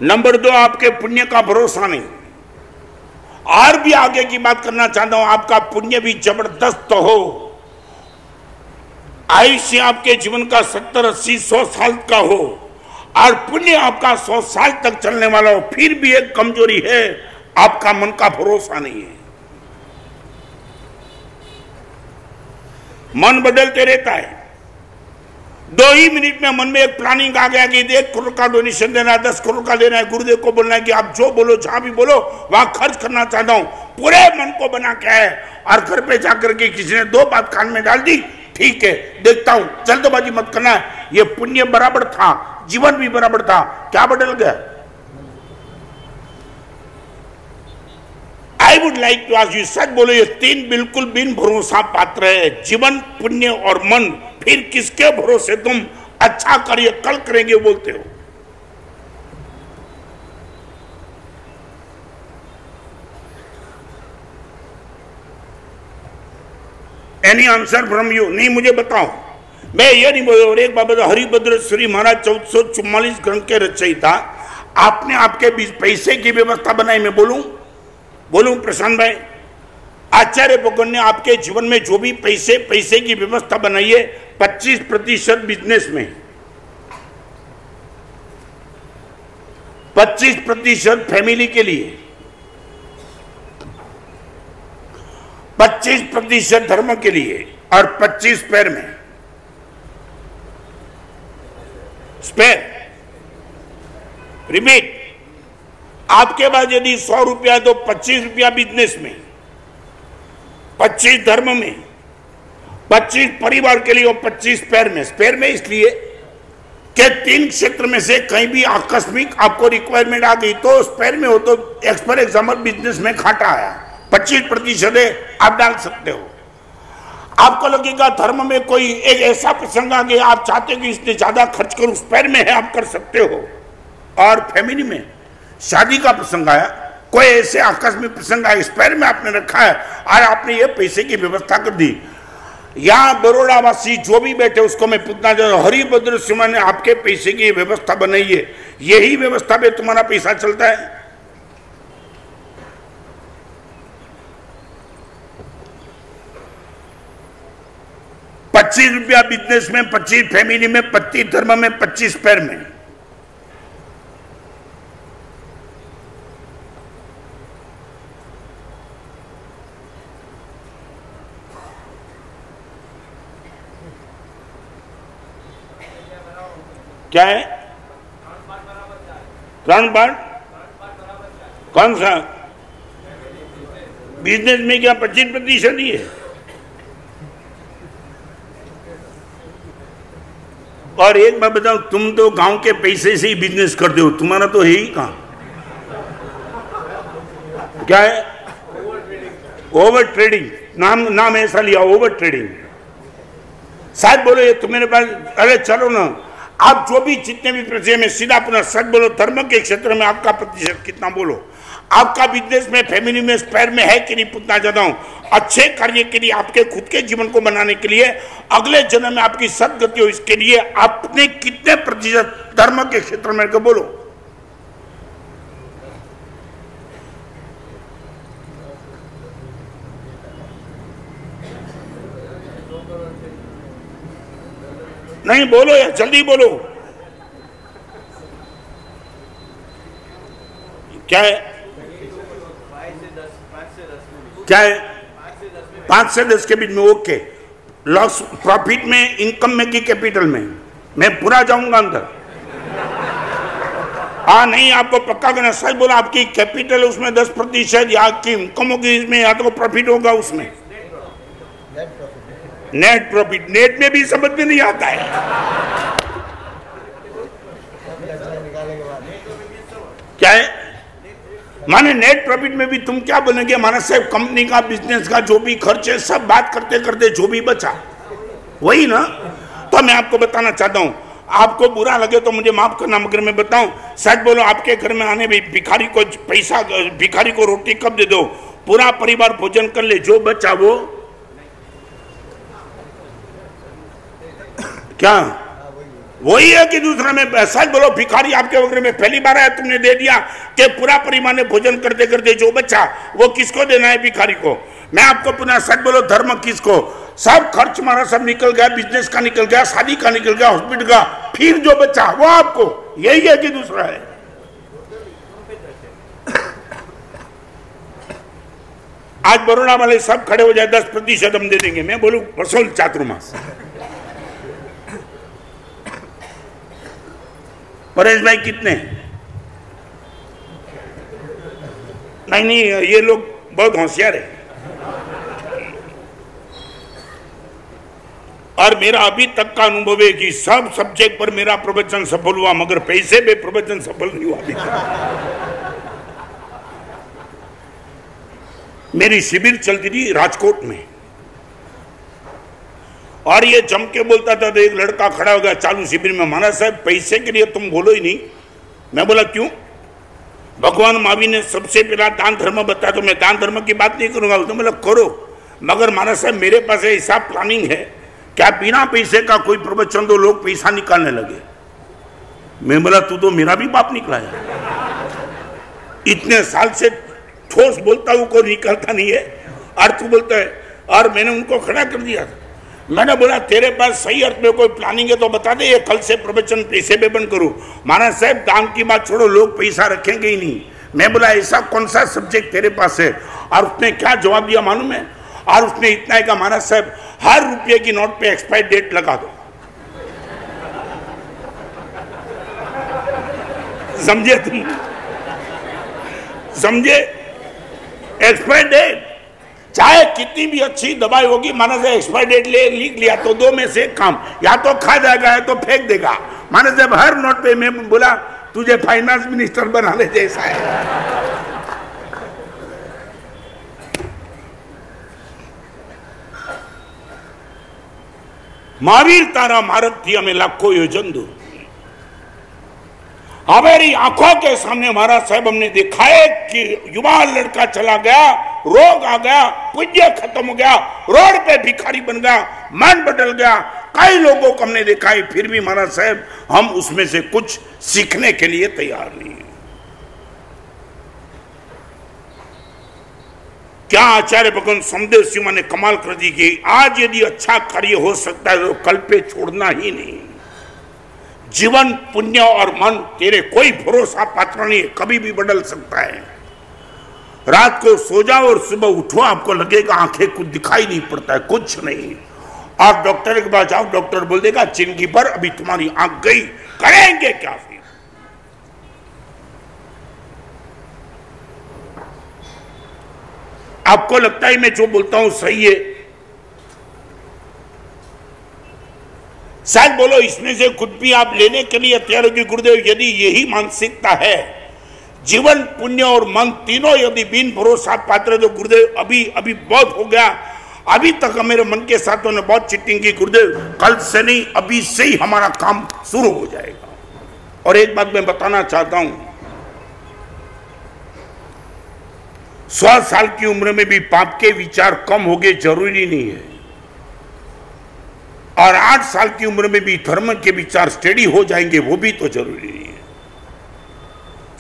नंबर 2 आपके पुण्य का भरोसा नहीं। और भी आगे की बात करना चाहता हूं, आपका पुण्य भी जबरदस्त हो, आयुष्य आपके जीवन का 70, 80, 100 साल का हो और पुण्य आपका 100 साल तक चलने वाला हो, फिर भी एक कमजोरी है, आपका मन का भरोसा नहीं है। मन बदलते रहता है। 2 ही मिनट में मन में एक प्लानिंग आ गया कि 1 करोड़ का डोनेशन देना है, 10 करोड़ का देना है, गुरुदेव को बोलना है कि आप जो बोलो, जहां भी बोलो वहां खर्च करना चाहता हूं। पूरे मन को बना के है और घर पे जाकर के किसी ने 2 बात कान में डाल दी, ठीक है देखता हूं, जल्दबाजी मत करना है। ये पुण्य बराबर था, जीवन भी बराबर था, क्या बदल गया? I would like to ask you, सच बोलो, ये 3 बिल्कुल बिन भरोसा पात्र है, जीवन, पुण्य और मन। फिर किसके भरोसे तुम अच्छा कार्य कल करेंगे बोलते हो? Any answer from you? नहीं, मुझे बताओ। मैं ये नहीं बोल रहा। और एक बाबा हरिभद्र श्री महाराज 1444 ग्रंथ के रचयिता, आपने आपके बीच पैसे की व्यवस्था बनाई। मैं बोलूं प्रशांत भाई, आचार्य भगवान ने आपके जीवन में जो भी पैसे की व्यवस्था बनाई है, 25% बिजनेस में, 25% फैमिली के लिए, 25% धर्म के लिए और 25 स्पेयर में। स्पेयर, रिपीट, आपके पास यदि 100 रुपया तो 25 रुपया बिजनेस में, 25 धर्म में, 25 परिवार के लिए और 25 स्पेयर में। स्पेयर में इसलिए कि 3 क्षेत्र में से कहीं भी आकस्मिक आपको रिक्वायरमेंट आ गई तो स्पेयर में हो, तो फॉर एग्जाम्पल बिजनेस में घाटा आया, 25% है, आप डाल सकते हो। आपको लगेगा धर्म में कोई एक ऐसा प्रसंग आ गया, आप चाहते हो कि इसने ज्यादा खर्च करो, स्पेयर में है, आप कर सकते हो। और फैमिली में शादी का प्रसंग आया, कोई ऐसे आकस्मिक प्रसंग आया, स्पेयर में आपने रखा है और आपने ये पैसे की व्यवस्था कर दी। यहां बड़ौदा वासी जो भी बैठे उसको मैं पूछना चाहता हूं, हरिभद्र सिंह ने आपके पैसे की व्यवस्था बनाई है, यही व्यवस्था पे तुम्हारा पैसा चलता है? ₹25 बिजनेस में, 25 फैमिली में, 25 धर्म में, 25 स्पेयर में। क्या है? 3 पार्ट? कौन सा बिजनेस में? क्या 25% ही है? और एक बात बताओ, तुम तो गांव के पैसे से ही बिजनेस करते हो, तुम्हारा तो है ही कहां? क्या है? Over trading. नाम ऐसा लिया, ओवर ट्रेडिंग। शायद बोलो ये तुम्हारे पास, अरे चलो ना, आप जो भी जितने भी प्रतिशत में सीधा अपना सच बोलो, धर्म के क्षेत्र में आपका प्रतिशत कितना बोलो, आपका बिजनेस में, फैमिली में, स्पेयर में है कि नहीं पूछना चाहता हूं। अच्छे कार्य के लिए, आपके खुद के जीवन को बनाने के लिए, अगले जन्म में आपकी सदगति हो, इसके लिए आपने कितने प्रतिशत धर्म के क्षेत्र में को बोलो। नहीं बोलो यार, जल्दी बोलो। क्या है? क्या है? 5 से 10 के बीच में। ओके। लॉस प्रॉफिट में, इनकम में कि कैपिटल में? मैं पूरा जाऊंगा अंदर। हाँ नहीं, आपको पक्का करना। सच बोला, आपकी कैपिटल उसमें 10% या की इनकम होगी इसमें, या तो प्रॉफिट होगा उसमें। Net profit. नेट में भी समझ में नहीं आता है। क्या है? माने नेट प्रॉफिट में भी तुम क्या बोलेंगे? माना साहब कंपनी का, बिजनेस का जो भी खर्च है, सब बात करते करते जो भी बचा वही ना। तो मैं आपको बताना चाहता हूं, आपको बुरा लगे तो मुझे माफ करना, मगर मैं बताऊं, सच बोलो, आपके घर में आने भी भिखारी को पैसा, भिखारी को रोटी कब दे दो, पूरा परिवार भोजन कर ले, जो बचा वो क्या वही है कि दूसरा में? सच बोलो, भिखारी आपके वगैरह में पहली बार आया, तुमने दे दिया कि पूरा परिवार ने भोजन करते करते जो बचा वो किसको देना है? भिखारी को। मैं आपको पुनः सच बोलो, धर्म किसको? सब खर्च हमारा सब निकल गया, बिजनेस का निकल गया, शादी का निकल गया, हॉस्पिटल का, फिर जो बचा वो आपको। यही है कि दूसरा है? आज बरोड़ा वाले सब खड़े हो जाए, 10% हम दे देंगे। मैं बोलूं वसूल चातुर्मास। परेश भाई कितने? नहीं, ये लोग बहुत होशियार है। और मेरा अभी तक का अनुभव है कि सब सब्जेक्ट पर मेरा प्रवचन सफल हुआ, मगर पैसे पे प्रवचन सफल नहीं हुआ अभी तक। मेरी शिविर चलती थी राजकोट में, और ये जम के बोलता था, तो एक लड़का खड़ा हो गया चालू शिविर में, महाराज साहब पैसे के लिए तुम बोलो ही नहीं। मैं बोला क्यों? भगवान महावीर ने सबसे पहला दान धर्म बताया, तो मैं दान धर्म की बात नहीं करूंगा। उसने बोला करो, मगर महाराज साहब मेरे पास ऐसा प्लानिंग है क्या बिना पैसे का कोई प्रवचन दो, लोग पैसा निकालने लगे। मैं बोला तू तो मेरा भी बाप निकला है, इतने साल से ठोस बोलता हूं, कोई निकलता नहीं है, और तू बोलता है। और मैंने उनको खड़ा कर दिया था। मैंने बोला तेरे पास सही अर्थ में कोई प्लानिंग है तो बता दे, ये कल से प्रवचन पैसे पे बंद करूं। महाराज साहब दान की बात छोड़ो, लोग पैसा रखेंगे ही नहीं। मैं बोला ऐसा कौन सा सब्जेक्ट तेरे पास है? और उसने क्या जवाब दिया मालूम है? और उसने इतना है कि महाराज साहब हर रुपये की नोट पे एक्सपायर डेट लगा दो। समझे तुम? समझे? एक्सपायर डेट, चाहे कितनी भी अच्छी दवाई होगी, माना से एक्सपायर डेट लिख लिया तो 2 में से एक काम, या तो खा जाएगा या तो फेंक देगा। माना जब हर नोट पे, मैं बोला तुझे फाइनेंस मिनिस्टर बना ले जैसा है। महावीर तारा मार्ग थी हमें लाखों योजन दूर। हमारी आंखों के सामने महाराज साहब हमने देखा है कि युवा लड़का चला गया, रोग आ गया, पूज्य खत्म हो गया, रोड पे भिखारी बन गया, मन बदल गया। कई लोगों को हमने देखा है, फिर भी महाराज साहब हम उसमें से कुछ सीखने के लिए तैयार नहीं है। क्या आचार्य भगवान समदेव सिंह ने कमाल कर दी कि आज यदि अच्छा कार्य हो सकता है तो कल पे छोड़ना ही नहीं। जीवन, पुण्य और मन तेरे कोई भरोसा पात्र नहीं है, कभी भी बदल सकता है। रात को सो जाओ और सुबह उठो, आपको लगेगा आंखें कुछ दिखाई नहीं पड़ता है, कुछ नहीं। आप डॉक्टर के पास जाओ, डॉक्टर बोल देगा जिंदगी भर अभी तुम्हारी आंख गई, करेंगे क्या फिर? आपको लगता है मैं जो बोलता हूं सही है? शायद बोलो इसमें से कुछ भी आप लेने के लिए तैयार होगी गुरुदेव। यदि यही मानसिकता है, जीवन पुण्य और मन तीनों यदि बिन भरोसा पात्र, तो गुरुदेव अभी अभी बहुत हो गया, अभी तक मेरे मन के साथ उन्होंने बहुत चीटिंग की गुरुदेव, कल से नहीं अभी से ही हमारा काम शुरू हो जाएगा। और एक बात मैं बताना चाहता हूं, 100 साल की उम्र में भी पाप के विचार कम हो गए जरूरी नहीं है, और 8 साल की उम्र में भी धर्म के विचार स्टेडी हो जाएंगे वो भी तो जरूरी नहीं है।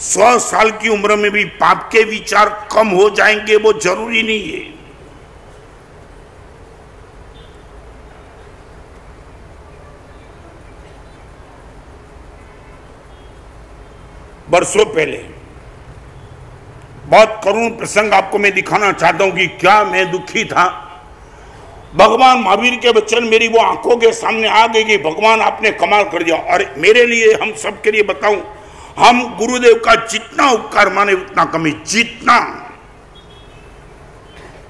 100 साल की उम्र में भी पाप के विचार कम हो जाएंगे वो जरूरी नहीं है। बरसों पहले बहुत करुण प्रसंग आपको मैं दिखाना चाहता हूं कि क्या मैं दुखी था। भगवान महावीर के वचन मेरी वो आंखों के सामने आ गई कि भगवान आपने कमाल कर दिया। और मेरे लिए, हम सबके लिए बताऊं, हम गुरुदेव का जितना उपकार माने उतना कमी, जितना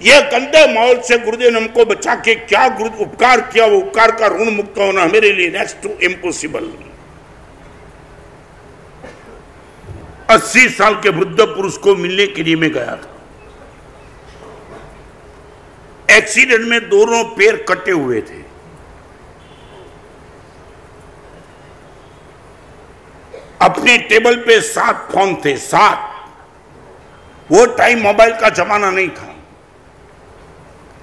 ये गंदे माहौल से गुरुदेव ने हमको बचा के क्या गुरु उपकार किया, वो उपकार का ऋण मुक्त होना मेरे लिए नेक्स्ट टू इम्पॉसिबल। 80 साल के वृद्ध पुरुष को मिलने के लिए मैं गया था। एक्सीडेंट में दोनों पैर कटे हुए थे। अपने टेबल पे 7 फोन थे, 7। वो टाइम मोबाइल का जमाना नहीं था।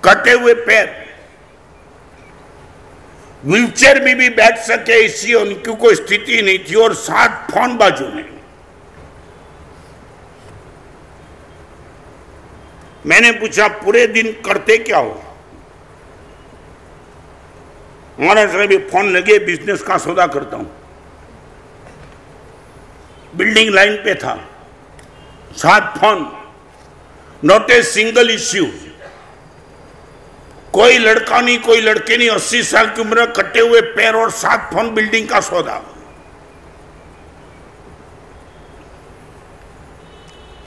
कटे हुए पैर, व्हीलचेयर में भी बैठ सके ऐसी उनकी कोई स्थिति नहीं थी, और 7 फोन बाजू में। मैंने पूछा पूरे दिन करते क्या हो? हमारे साहब भी फोन लगे, बिजनेस का सौदा करता हूं। बिल्डिंग लाइन पे था, 7 phone, not a single issue. कोई लड़का नहीं, कोई लड़के नहीं, 80 साल की उम्र, कटे हुए पैर और 7 फोन, बिल्डिंग का सौदा।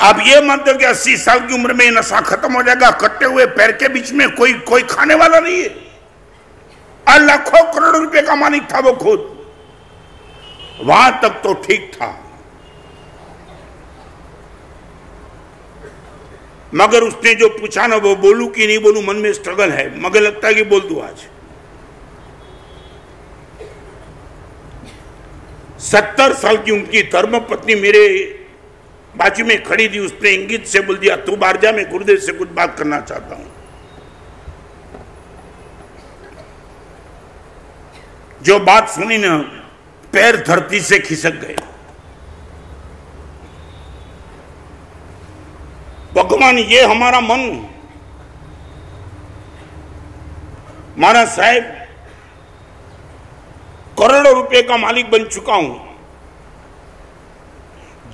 अब ये मानते हो कि 80 साल की उम्र में नशा खत्म हो जाएगा? कटे हुए पैर के बीच में कोई खाने वाला नहीं है। और लाखों करोड़ों रुपए का मालिक था वो खुद। वहां तक तो ठीक था, मगर उसने जो पूछा ना, वो बोलूं कि नहीं बोलूं, मन में स्ट्रगल है, मगर लगता है कि बोल दूं आज। 70 साल की उनकी धर्म पत्नी मेरे बाजू में खड़ी थी। उसने इंगित से बोल दिया, तू बाहर जा, मैं गुरुदेव से कुछ बात करना चाहता हूं। जो बात सुनी ना, पैर धरती से खिसक गए। भगवान, ये हमारा मन, महाराज साहब करोड़ों रुपए का मालिक बन चुका हूं,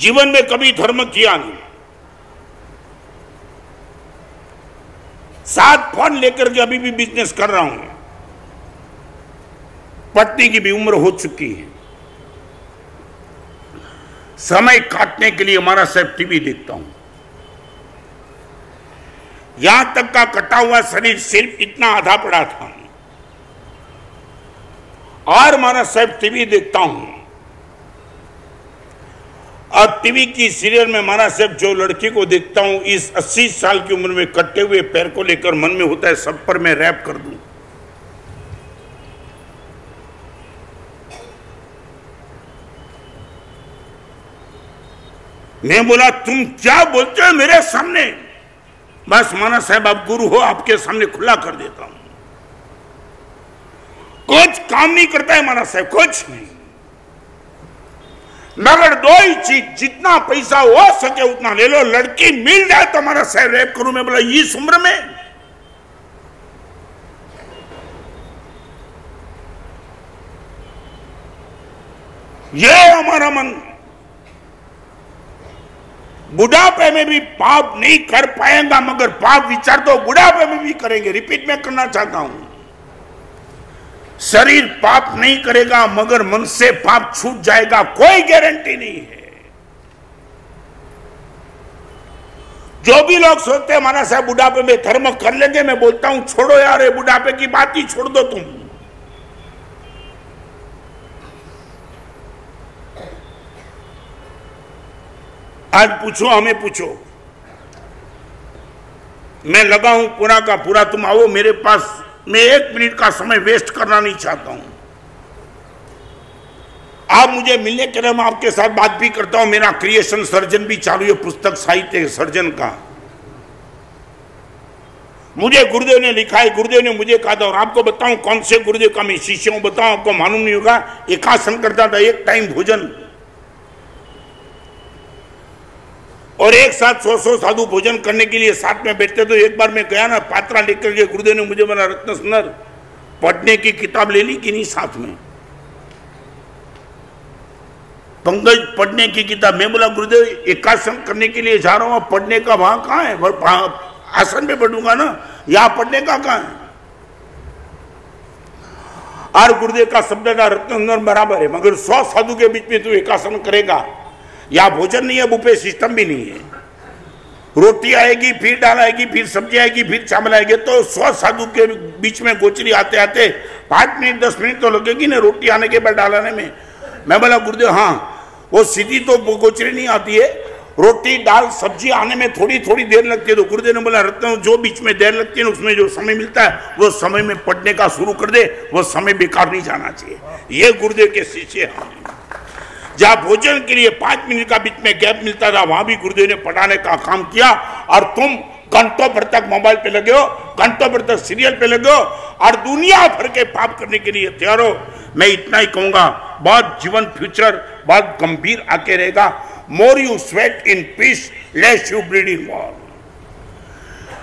जीवन में कभी धर्म किया नहीं, 7 फोन लेकर के अभी भी बिजनेस कर रहा हूं, पत्नी की भी उम्र हो चुकी है, समय काटने के लिए हमारा साहब टीवी देखता हूं, यहां तक का कटा हुआ शरीर सिर्फ इतना आधा पड़ा था, और हमारा साहब टीवी देखता हूं। और टीवी की सीरियल में महाराज साहब जो लड़की को देखता हूं, इस 80 साल की उम्र में कटे हुए पैर को लेकर मन में होता है सब पर मैं रैप कर दूं। मैं बोला, तुम क्या बोलते हो मेरे सामने? बस महाराज साहब आप गुरु हो, आपके सामने खुला कर देता हूं। कुछ काम नहीं करता है महाराज साहब, कुछ नहीं, मगर 2 ही चीज, जितना पैसा हो सके उतना ले लो, लड़की मिल जाए तो हमारा साहब रैप करूं। मैं बोला, इस उम्र में? ये हमारा मन बुढ़ापे में भी पाप नहीं कर पाएगा, मगर पाप विचार तो बुढ़ापे में भी करेंगे। रिपीट में करना चाहता हूं, शरीर पाप नहीं करेगा मगर मन से पाप छूट जाएगा, कोई गारंटी नहीं है। जो भी लोग सोचते हैं हमारा साहब बुढ़ापे में धर्म कर लेंगे, मैं बोलता हूं छोड़ो यार, ये बुढ़ापे की बात ही छोड़ दो तुम। आज पूछो, हमें पूछो, मैं लगा हूं पूरा का पूरा, तुम आओ मेरे पास, मैं 1 मिनट का समय वेस्ट करना नहीं चाहता हूं। आप मुझे मिलने के लिए मैं आपके साथ बात भी करता हूं, मेरा क्रिएशन सर्जन भी चालू है, पुस्तक साहित्य सर्जन का। मुझे गुरुदेव ने लिखा है, गुरुदेव ने मुझे कहा था, और आपको बताऊं कौन से गुरुदेव का मैं शिष्य हूं, बताऊं आपको मालूम नहीं होगा। एकासन करता था, 1 टाइम भोजन, और एक साथ 100 साधु भोजन करने के लिए साथ में बैठते। तो एक बार मैं गया ना, पात्रा लेकर के, गुरुदेव ने मुझे बोला, रत्न सुंदर पढ़ने की किताब ले ली कि नहीं साथ में? पंकज पढ़ने की किताब। मैं बोला गुरुदेव एकासन करने के लिए जा रहा हूं, पढ़ने का वहां कहां है? आसन पे पढ़ूंगा ना, यहां पढ़ने का कहां है? और गुरुदेव का शब्द था, रत्न सुंदर बराबर है, मगर 100 साधु के बीच में तू एकासन करेगा, या भोजन नहीं है, बुफे सिस्टम भी नहीं है। रोटी आएगी, फिर दाल आएगी, फिर सब्जी आएगी, फिर चावल आएगी, तो 100 साधु के बीच में गोचरी आते आते 5 मिनट 10 मिनट तो लगेगी ना रोटी आने के बाद डालने में। मैं बोला गुरुदेव हाँ, वो सीधी तो गोचरी नहीं आती है, रोटी दाल सब्जी आने में थोड़ी थोड़ी देर लगती है। तो गुरुदेव ने बोला, रत्न जो बीच में देर लगती है ना, उसमें जो समय मिलता है वो समय में पढ़ने का शुरू कर दे, वो समय बेकार नहीं जाना चाहिए। ये गुरुदेव के शिष्य हैं। जहां भोजन के लिए 5 मिनट का बीच में गैप मिलता था, वहां भी गुरुदेव ने पढ़ाने का काम किया। और तुम घंटों भर तक मोबाइल पे लगे हो, घंटों भर तक सीरियल पे लगे हो, और दुनिया भर के पाप करने के लिए तैयार हो। मैं इतना ही कहूंगा, बहुत जीवन फ्यूचर बहुत गंभीर आके रहेगा। More you sweat in peace, less you bleed in war.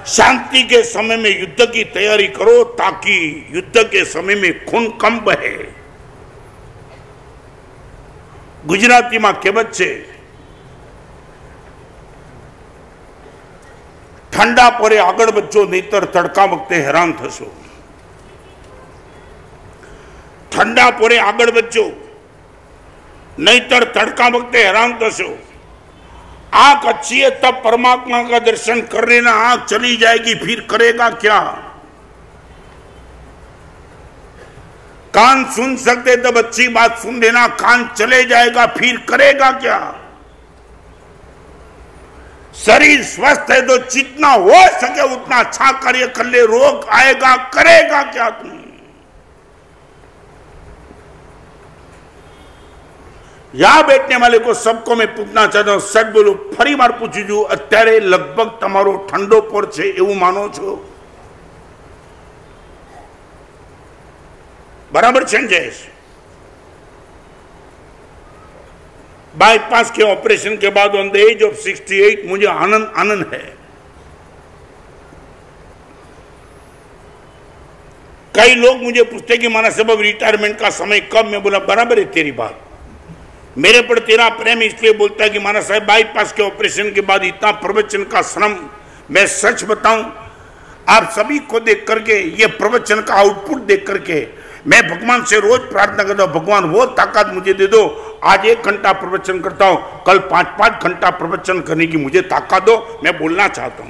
शांति के समय में युद्ध की तैयारी करो, ताकि युद्ध के समय में खून कम बहे। गुजराती मां कहेवत छे, ठंडा परे आगळ वधो नहीतर तड़का वखते हैरान थशो। ठंडा परे आगळ वधो नहीतर तड़का वखते हैरान थशो। आंख अच्छी है तब परमात्मा का दर्शन कर लेना, आंख चली जाएगी फिर करेगा क्या? कान सुन सकते तब अच्छी बात सुन लेना, कान चले जाएगा फिर करेगा क्या? शरीर स्वस्थ है तो जितना हो सके उतना अच्छा कार्य कर ले, रोग आएगा करेगा क्या तुम? यहां बैठने वाले को सबको मैं पूछना चाहता हूं, सच बोलो, फरी बार पूछू छू, अत्यारे लगभग तमारो ठंडो पर छे एवं मानो छो? बराबर छे जयेश? बाईपास के ऑपरेशन के बाद ऑन द एज ऑफ 68 मुझे आनंद है। कई लोग मुझे पूछते कि माना साहब रिटायरमेंट का समय कब? मैं बोला बराबर है तेरी बात, मेरे पर तेरा प्रेम इसलिए बोलता है कि माना साहब बाईपास के ऑपरेशन के बाद इतना प्रवचन का श्रम, मैं सच बताऊं आप सभी को देख करके, ये प्रवचन का आउटपुट देख करके मैं भगवान से रोज प्रार्थना करता हूं, भगवान वो ताकत मुझे दे दो, आज 1 घंटा प्रवचन करता हूं, कल 5-5 घंटा प्रवचन करने की मुझे ताकत दो। मैं बोलना चाहता हूं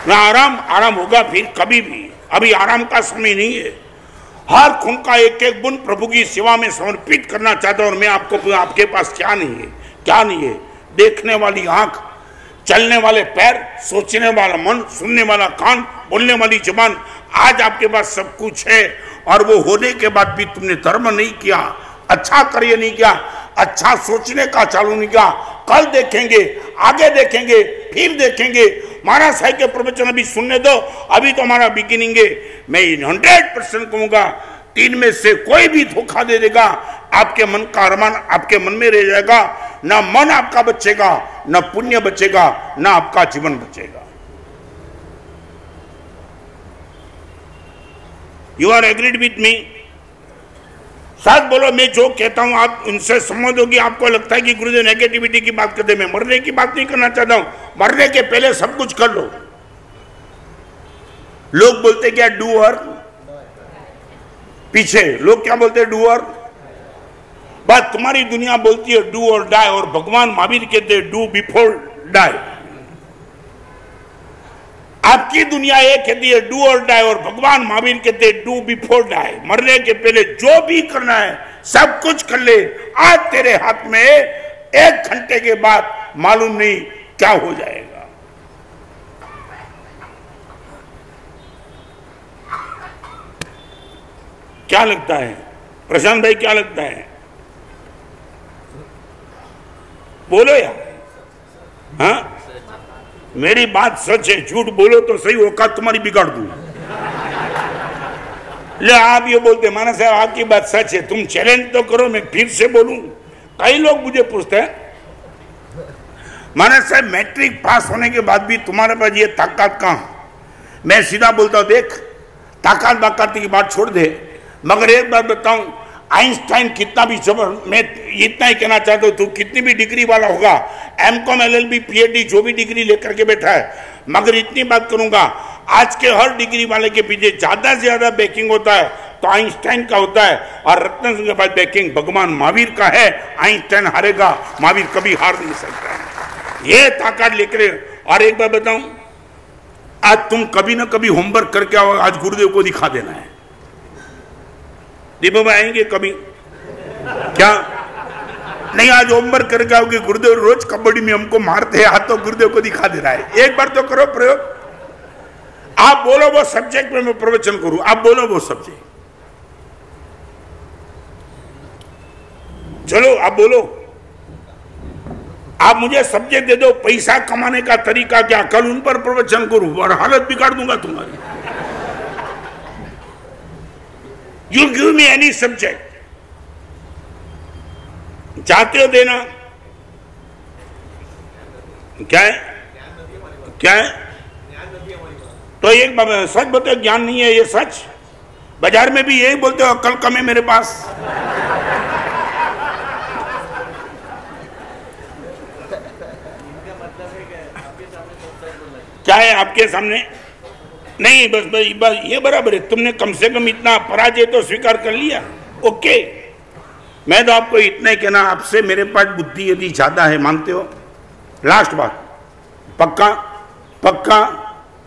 मैं आराम होगा फिर कभी भी, अभी आराम का समय नहीं है। हर खून का एक एक बूंद प्रभु की सेवा में समर्पित करना चाहता हूं। और मैं आपके पास क्या नहीं है? देखने वाली आंख, चलने वाले पैर, सोचने वाला मन, सुनने वाला कान, बोलने वाली जुबान, आज आपके पास सब कुछ है। और वो होने के बाद भी तुमने धर्म नहीं किया, अच्छा कार्य नहीं किया, अच्छा सोचने का चालू नहीं किया। कल देखेंगे, आगे देखेंगे, फिर देखेंगे। महाराज साहब के प्रवचन अभी सुनने दो, अभी तो हमारा बिगिनिंग है। मैं 100% कहूंगा, 3 में से कोई भी धोखा दे देगा, आपके मन का अरमान आपके मन में रह जाएगा। ना मन आपका बचेगा, ना पुण्य बचेगा, ना आपका जीवन बचेगा। You are agreed with me? साथ बोलो, मैं जो कहता हूं आप उनसे समझ होगी। आपको लगता है कि गुरुदेव नेगेटिविटी की बात करते, मैं मरने की बात नहीं करना चाहता हूं। मरने के पहले सब कुछ कर लो। लोग बोलते क्या डू और पीछे लोग क्या बोलते हैं, डू और, बस तुम्हारी दुनिया बोलती है डू और डाई, और भगवान महावीर कहते हैं डू बिफोर डाई। आपकी दुनिया ये कहती है डू और डाई, और भगवान महावीर कहते हैं डू बिफोर डाई। मरने के पहले जो भी करना है सब कुछ कर ले, आज तेरे हाथ में, 1 घंटे के बाद मालूम नहीं क्या हो जाएगा। क्या लगता है प्रशांत भाई, क्या लगता है? बोलो यार। हाँ, मेरी बात सच है, झूठ बोलो तो सही, औकात तुम्हारी बिगाड़ दूं। ले आप ये बोलते माना साहब आपकी बात सच है, तुम चैलेंज तो करो, मैं फिर से बोलूं। कई लोग मुझे पूछते हैं माना साहब मैट्रिक पास होने के बाद भी तुम्हारे पास ये ताकत कहां? मैं सीधा बोलता हूं, देख ताकत बाकत की बात छोड़ दे, मगर एक बात बताऊं, आइंस्टाइन कितना भी जबर, मैं इतना ही कहना चाहता हूं, तू कितनी भी डिग्री वाला होगा, एमकॉम एलएलबी पीएचडी जो भी डिग्री लेकर के बैठा है, मगर इतनी बात करूंगा, आज के हर डिग्री वाले के पीछे ज्यादा से ज्यादा बैकिंग होता है तो आइंस्टाइन का होता है, और रत्न सिंह के पास बैकिंग भगवान महावीर का है। आइंस्टाइन हारेगा, महावीर कभी हार नहीं सकता। ये ताकत लेकर, और एक बात बताऊं, आज तुम कभी ना कभी होमवर्क करके आओ, आज गुरुदेव को दिखा देना है। दीपक भाई आएंगे कभी क्या? नहीं, आज होमवर्क करके आओगे, गुरुदेव रोज कबड्डी में हमको मारते हैं, आज तो गुरुदेव को दिखा दे रहा है। एक बार तो करो प्रयोग। आप बोलो वो सब्जेक्ट में मैं प्रवचन करूं, आप बोलो वो सब्जेक्ट, चलो आप बोलो, आप मुझे सब्जेक्ट दे दो, पैसा कमाने का तरीका क्या, कल उन पर प्रवचन करूं और हालत बिगाड़ दूंगा तुम्हारी। You give me any subject, चाहते हो देना? क्या है, क्या है? तो एक सच बताओ, ज्ञान नहीं है ये सच? बाजार में भी यही बोलते हो, कल कम है मेरे पास। क्या है आपके सामने? नहीं, बस ये बराबर है, तुमने कम से कम इतना पराजय तो स्वीकार कर लिया, ओके। मैं तो आपको इतना ही कहना, आपसे मेरे पास बुद्धि यदि ज्यादा है, मानते हो? लास्ट बात, पक्का पक्का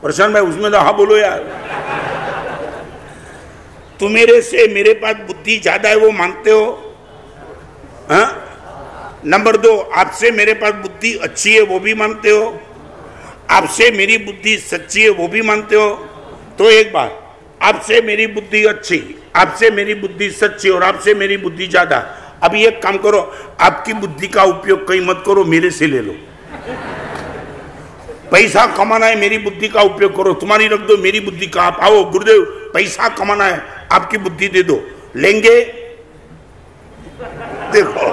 प्रशांत भाई, उसमें तो हाँ बोलो यार। तुम मेरे से मेरे पास बुद्धि ज्यादा है वो मानते हो? हाँ? नंबर 2, आपसे मेरे पास बुद्धि अच्छी है वो भी मानते हो? आपसे मेरी बुद्धि सच्ची है वो भी मानते हो? तो एक बात, आपसे मेरी बुद्धि अच्छी, आपसे मेरी बुद्धि सच्ची और आपसे मेरी बुद्धि ज्यादा। अभी एक काम करो, आपकी बुद्धि का उपयोग कहीं मत करो, मेरे से ले लो। पैसा कमाना है, मेरी बुद्धि का उपयोग करो, तुम्हारी रख दो, मेरी बुद्धि का। आप आओ गुरुदेव, पैसा कमाना है, आपकी बुद्धि दे दो, लेंगे? देखो